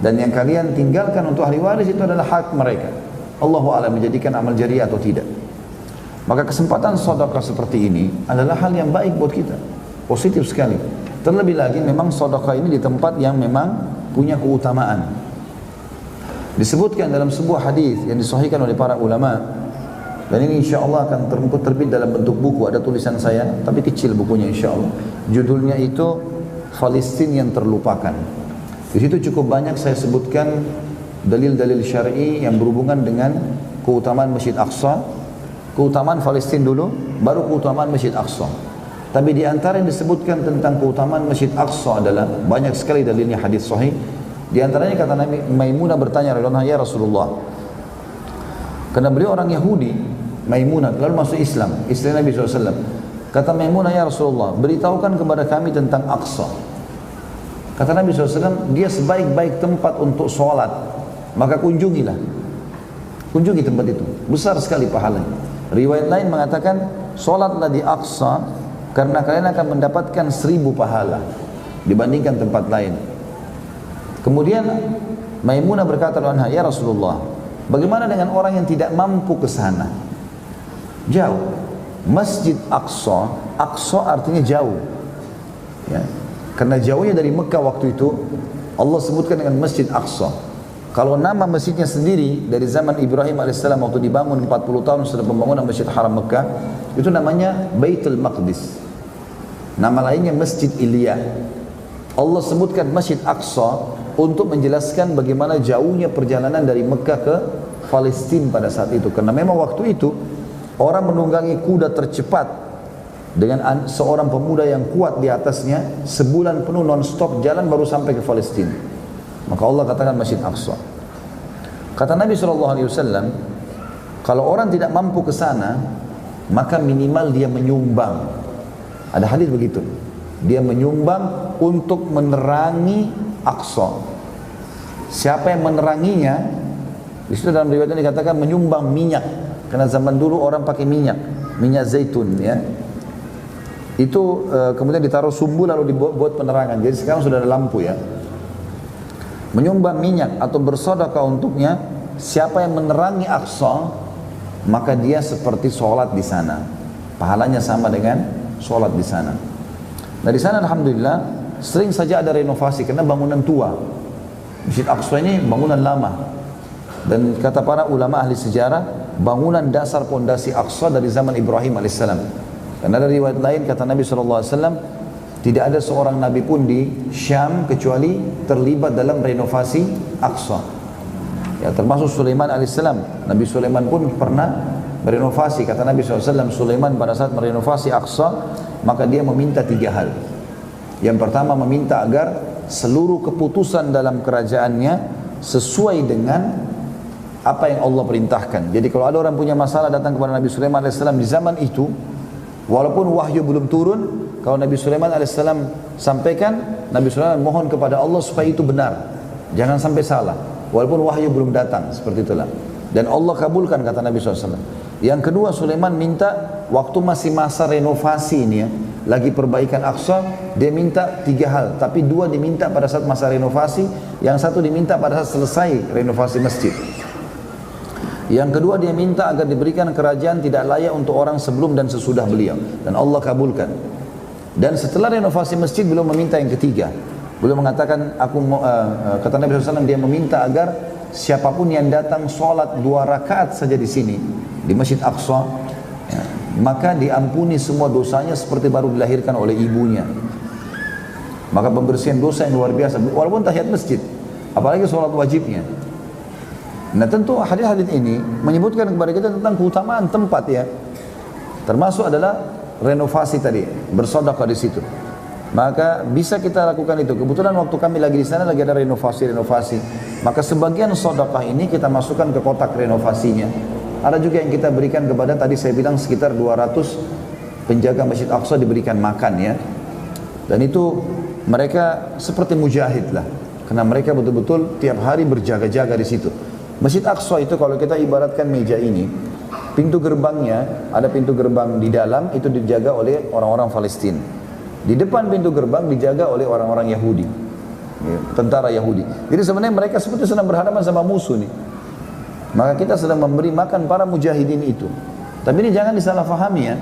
dan yang kalian tinggalkan untuk ahli waris itu adalah hak mereka. Allahu a'lam menjadikan amal jariah atau tidak. Maka kesempatan sedekah seperti ini adalah hal yang baik buat kita, positif sekali. Terlebih lagi memang sedekah ini di tempat yang memang punya keutamaan. Disebutkan dalam sebuah hadis yang disahihkan oleh para ulama. Dan ini insya Allah akan terbit dalam bentuk buku, ada tulisan saya, tapi kecil bukunya insya Allah. Judulnya itu Palestina yang Terlupakan. Di situ cukup banyak saya sebutkan dalil-dalil syar'i yang berhubungan dengan keutamaan Masjid Aqsa, keutamaan Palestina dulu, baru keutamaan Masjid Aqsa. Tapi di antara yang disebutkan tentang keutamaan Masjid Aqsa adalah banyak sekali dalilnya hadis sahih. Di antaranya kata Nabi Maimunah bertanya, ya Rasulullah, karena beliau orang Yahudi, Maimunah lalu masuk Islam, istri Nabi SAW. Kata Maimunah, ya Rasulullah, beritahukan kepada kami tentang Aqsa. Kata Nabi SAW, dia sebaik-baik tempat untuk sholat, maka kunjungilah. Kunjungi tempat itu, besar sekali pahalanya. Riwayat lain mengatakan, sholatlah di Aqsa karena kalian akan mendapatkan 1000 pahala dibandingkan tempat lain. Kemudian Maimunah berkata, ya Rasulullah, bagaimana dengan orang yang tidak mampu ke sana? Jauh. Masjid Aqsa, Aqsa artinya jauh. Ya. Karena jauhnya dari Mekah waktu itu, Allah sebutkan dengan Masjid Aqsa. Kalau nama masjidnya sendiri dari zaman Ibrahim alaihissalam waktu dibangun 40 tahun setelah pembangunan Masjid Haram Mekah, itu namanya Baitul Maqdis. Nama lainnya Masjid Ilya. Allah sebutkan Masjid Aqsa untuk menjelaskan bagaimana jauhnya perjalanan dari Mekah ke Palestina pada saat itu. Karena memang waktu itu orang menunggangi kuda tercepat dengan seorang pemuda yang kuat di atasnya, sebulan penuh non-stop jalan baru sampai ke Palestina. Maka Allah katakan Masjid Aqsa. Kata Nabi SAW, kalau orang tidak mampu ke sana, maka minimal dia menyumbang. Ada hadis begitu. Dia menyumbang untuk menerangi Aqsa. Siapa yang meneranginya? Di situ dalam riwayatnya dikatakan menyumbang minyak. Karena zaman dulu orang pakai minyak zaitun ya. Itu kemudian ditaruh sumbu lalu dibuat penerangan. Jadi sekarang sudah ada lampu ya. Menyumbang minyak atau bersedekah untuknya, siapa yang menerangi Aqsa, maka dia seperti sholat di sana. Pahalanya sama dengan sholat di sana. Nah di sana alhamdulillah sering saja ada renovasi karena bangunan tua. Masjid Aqsa ini bangunan lama. Dan kata para ulama ahli sejarah, bangunan dasar pondasi Aqsa dari zaman Ibrahim alaihissalam. Karena ada riwayat lain kata Nabi SAW, tidak ada seorang Nabi pun di Syam kecuali terlibat dalam renovasi Aqsa. Ya, termasuk Sulaiman alaihissalam. Nabi Sulaiman pun pernah merenovasi. Kata Nabi SAW, Sulaiman pada saat merenovasi Aqsa, maka dia meminta 3 hal. Yang pertama meminta agar seluruh keputusan dalam kerajaannya sesuai dengan apa yang Allah perintahkan. Jadi kalau ada orang punya masalah datang kepada Nabi Sulaiman AS di zaman itu, walaupun wahyu belum turun, kalau Nabi Sulaiman AS Sampaikan, Nabi SAW mohon kepada Allah supaya itu benar. Jangan sampai salah. Walaupun wahyu belum datang, seperti itulah. Dan Allah kabulkan kata Nabi SAW. Yang kedua, Sulaiman minta waktu masih masa renovasi ini ya, lagi perbaikan Aqsa, dia minta 3 hal. Tapi 2 diminta pada saat masa renovasi, yang 1 diminta pada saat selesai renovasi masjid. Yang kedua dia minta agar diberikan kerajaan tidak layak untuk orang sebelum dan sesudah beliau. Dan Allah kabulkan. Dan setelah renovasi masjid beliau meminta yang ketiga. Beliau mengatakan, kata Nabi SAW, dia meminta agar siapapun yang datang sholat 2 rakaat saja di sini, di Masjid Aqsa, ya, maka diampuni semua dosanya seperti baru dilahirkan oleh ibunya. Maka pembersihan dosa yang luar biasa, walaupun tahiyat masjid, apalagi sholat wajibnya. Nah tentu hadis-hadis ini menyebutkan kepada kita tentang keutamaan tempat ya. Termasuk adalah renovasi tadi, bersedekah di situ. Maka bisa kita lakukan itu. Kebetulan waktu kami lagi di sana lagi ada renovasi. Maka sebagian sedekah ini kita masukkan ke kotak renovasinya. Ada juga yang kita berikan kepada, tadi saya bilang sekitar 200 penjaga Masjid Aqsa diberikan makan ya. Dan itu mereka seperti mujahid lah. Karena mereka betul-betul tiap hari berjaga-jaga di situ. Masjid Aqsa itu kalau kita ibaratkan meja ini, pintu gerbangnya, ada pintu gerbang di dalam, itu dijaga oleh orang-orang Palestina. Di depan pintu gerbang dijaga oleh orang-orang Yahudi, tentara Yahudi. Jadi sebenarnya mereka seperti sedang berhadapan sama musuh nih. Maka kita sedang memberi makan para mujahidin itu. Tapi ini jangan disalahfahami ya.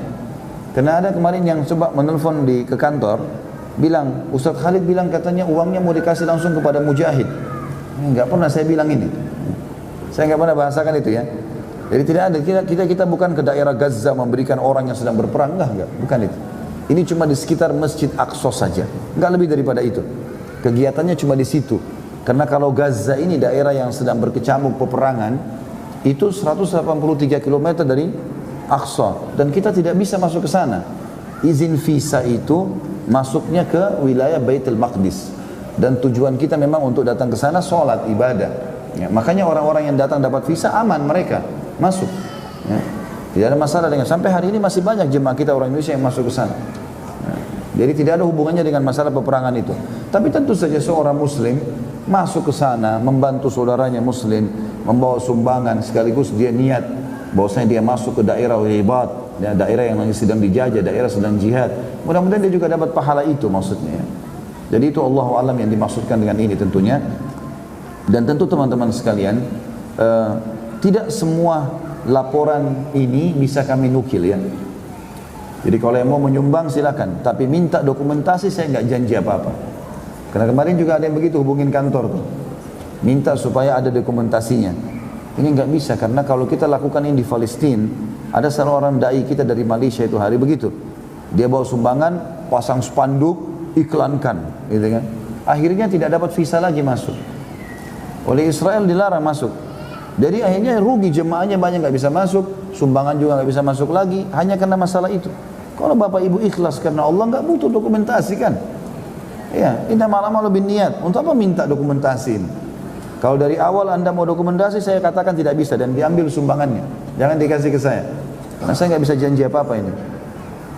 Karena ada kemarin yang coba menelpon ke kantor, bilang, Ustadz Khalid bilang katanya uangnya mau dikasih langsung kepada mujahid. Enggak pernah saya bilang ini. Saya nggak pernah bahasakan itu ya. Jadi tidak ada, kita bukan ke daerah Gaza memberikan orang yang sedang berperang, enggak, bukan itu. Ini cuma di sekitar Masjid Aqsa saja, enggak lebih daripada itu. Kegiatannya cuma di situ. Karena kalau Gaza ini daerah yang sedang berkecamuk peperangan, itu 183 km dari Aqsa, dan kita tidak bisa masuk ke sana. Izin visa itu masuknya ke wilayah Baitul Maqdis, dan tujuan kita memang untuk datang ke sana sholat ibadah. Ya, makanya orang-orang yang datang dapat visa aman, mereka masuk. Ya, tidak ada masalah dengan, sampai hari ini masih banyak jemaah kita orang Indonesia yang masuk ke sana. Ya, jadi tidak ada hubungannya dengan masalah peperangan itu. Tapi tentu saja seorang Muslim masuk ke sana, membantu saudaranya Muslim, membawa sumbangan, sekaligus dia niat bahwasanya dia masuk ke daerah ribat, ya, daerah yang sedang dijajah, daerah sedang jihad. Mudah-mudahan dia juga dapat pahala itu maksudnya. Jadi itu Allahu a'lam yang dimaksudkan dengan ini tentunya. Dan tentu teman-teman sekalian, tidak semua laporan ini bisa kami nukil ya. Jadi kalau yang mau menyumbang silakan, tapi minta dokumentasi saya nggak janji apa-apa. Karena kemarin juga ada yang begitu hubungin kantor tuh, minta supaya ada dokumentasinya. Ini nggak bisa, karena kalau kita lakukan ini di Palestina, ada salah orang dai kita dari Malaysia itu hari begitu, dia bawa sumbangan, pasang spanduk, iklankan, gitu kan. Akhirnya tidak dapat visa lagi masuk. Oleh Israel dilarang masuk. Jadi akhirnya rugi, jemaahnya banyak nggak bisa masuk, sumbangan juga nggak bisa masuk lagi, hanya karena masalah itu. Kalau bapak ibu ikhlas karena Allah, nggak butuh dokumentasi kan? Ya, innamal a'malu binniyat. Untuk apa minta dokumentasi? Kalau dari awal anda mau dokumentasi, saya katakan tidak bisa dan diambil sumbangannya. Jangan dikasih ke saya, karena saya nggak bisa janji apa-apa ini.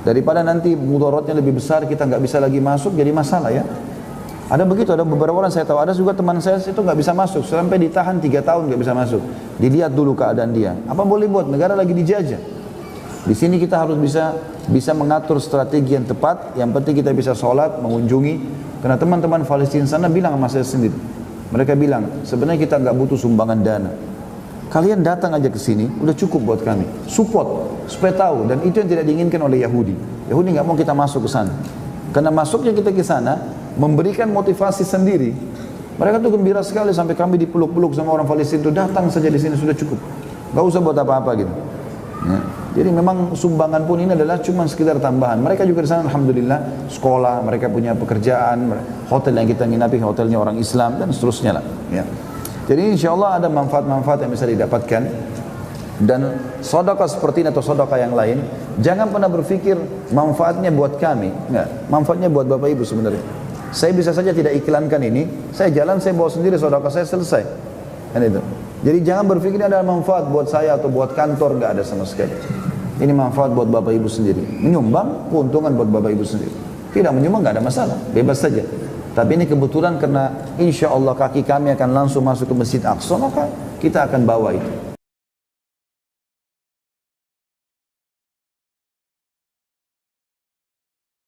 Daripada nanti mudaratnya lebih besar, kita nggak bisa lagi masuk, jadi masalah ya. Ada begitu, ada beberapa orang saya tahu, ada juga teman saya itu nggak bisa masuk, sampai ditahan 3 tahun nggak bisa masuk. Dilihat dulu keadaan dia. Apa boleh buat, negara lagi dijajah. Di sini kita harus bisa mengatur strategi yang tepat. Yang penting kita bisa sholat, mengunjungi. Karena teman-teman Palestina sana bilang sama saya sendiri. Mereka bilang, sebenarnya kita nggak butuh sumbangan dana. Kalian datang aja ke sini, udah cukup buat kami. Support, supaya tahu. Dan itu yang tidak diinginkan oleh Yahudi. Yahudi nggak mau kita masuk ke sana. Karena masuknya kita ke sana memberikan motivasi sendiri. Mereka tuh gembira sekali sampai kami dipeluk-peluk sama orang Palestina itu, datang saja di sini sudah cukup. Gak usah buat apa-apa gitu. Ya. Jadi memang sumbangan pun ini adalah cuma sekedar tambahan. Mereka juga di sana alhamdulillah sekolah, mereka punya pekerjaan, hotel yang kita nginapi hotelnya orang Islam dan seterusnya lah. Ya. Jadi insya Allah ada manfaat-manfaat yang bisa didapatkan. Dan sedekah seperti ini atau sedekah yang lain, jangan pernah berpikir manfaatnya buat kami. Enggak, manfaatnya buat Bapak Ibu sebenarnya. Saya bisa saja tidak iklankan ini, saya jalan, saya bawa sendiri sedekah saya, selesai. Kan itu. Jadi jangan berpikir ini ada manfaat buat saya atau buat kantor, enggak ada sama sekali. Ini manfaat buat Bapak Ibu sendiri. Menyumbang keuntungan buat Bapak Ibu sendiri. Tidak menyumbang nggak ada masalah, bebas saja. Tapi ini kebetulan karena insya Allah kaki kami akan langsung masuk ke Masjid Aqsa, maka kita akan bawa itu.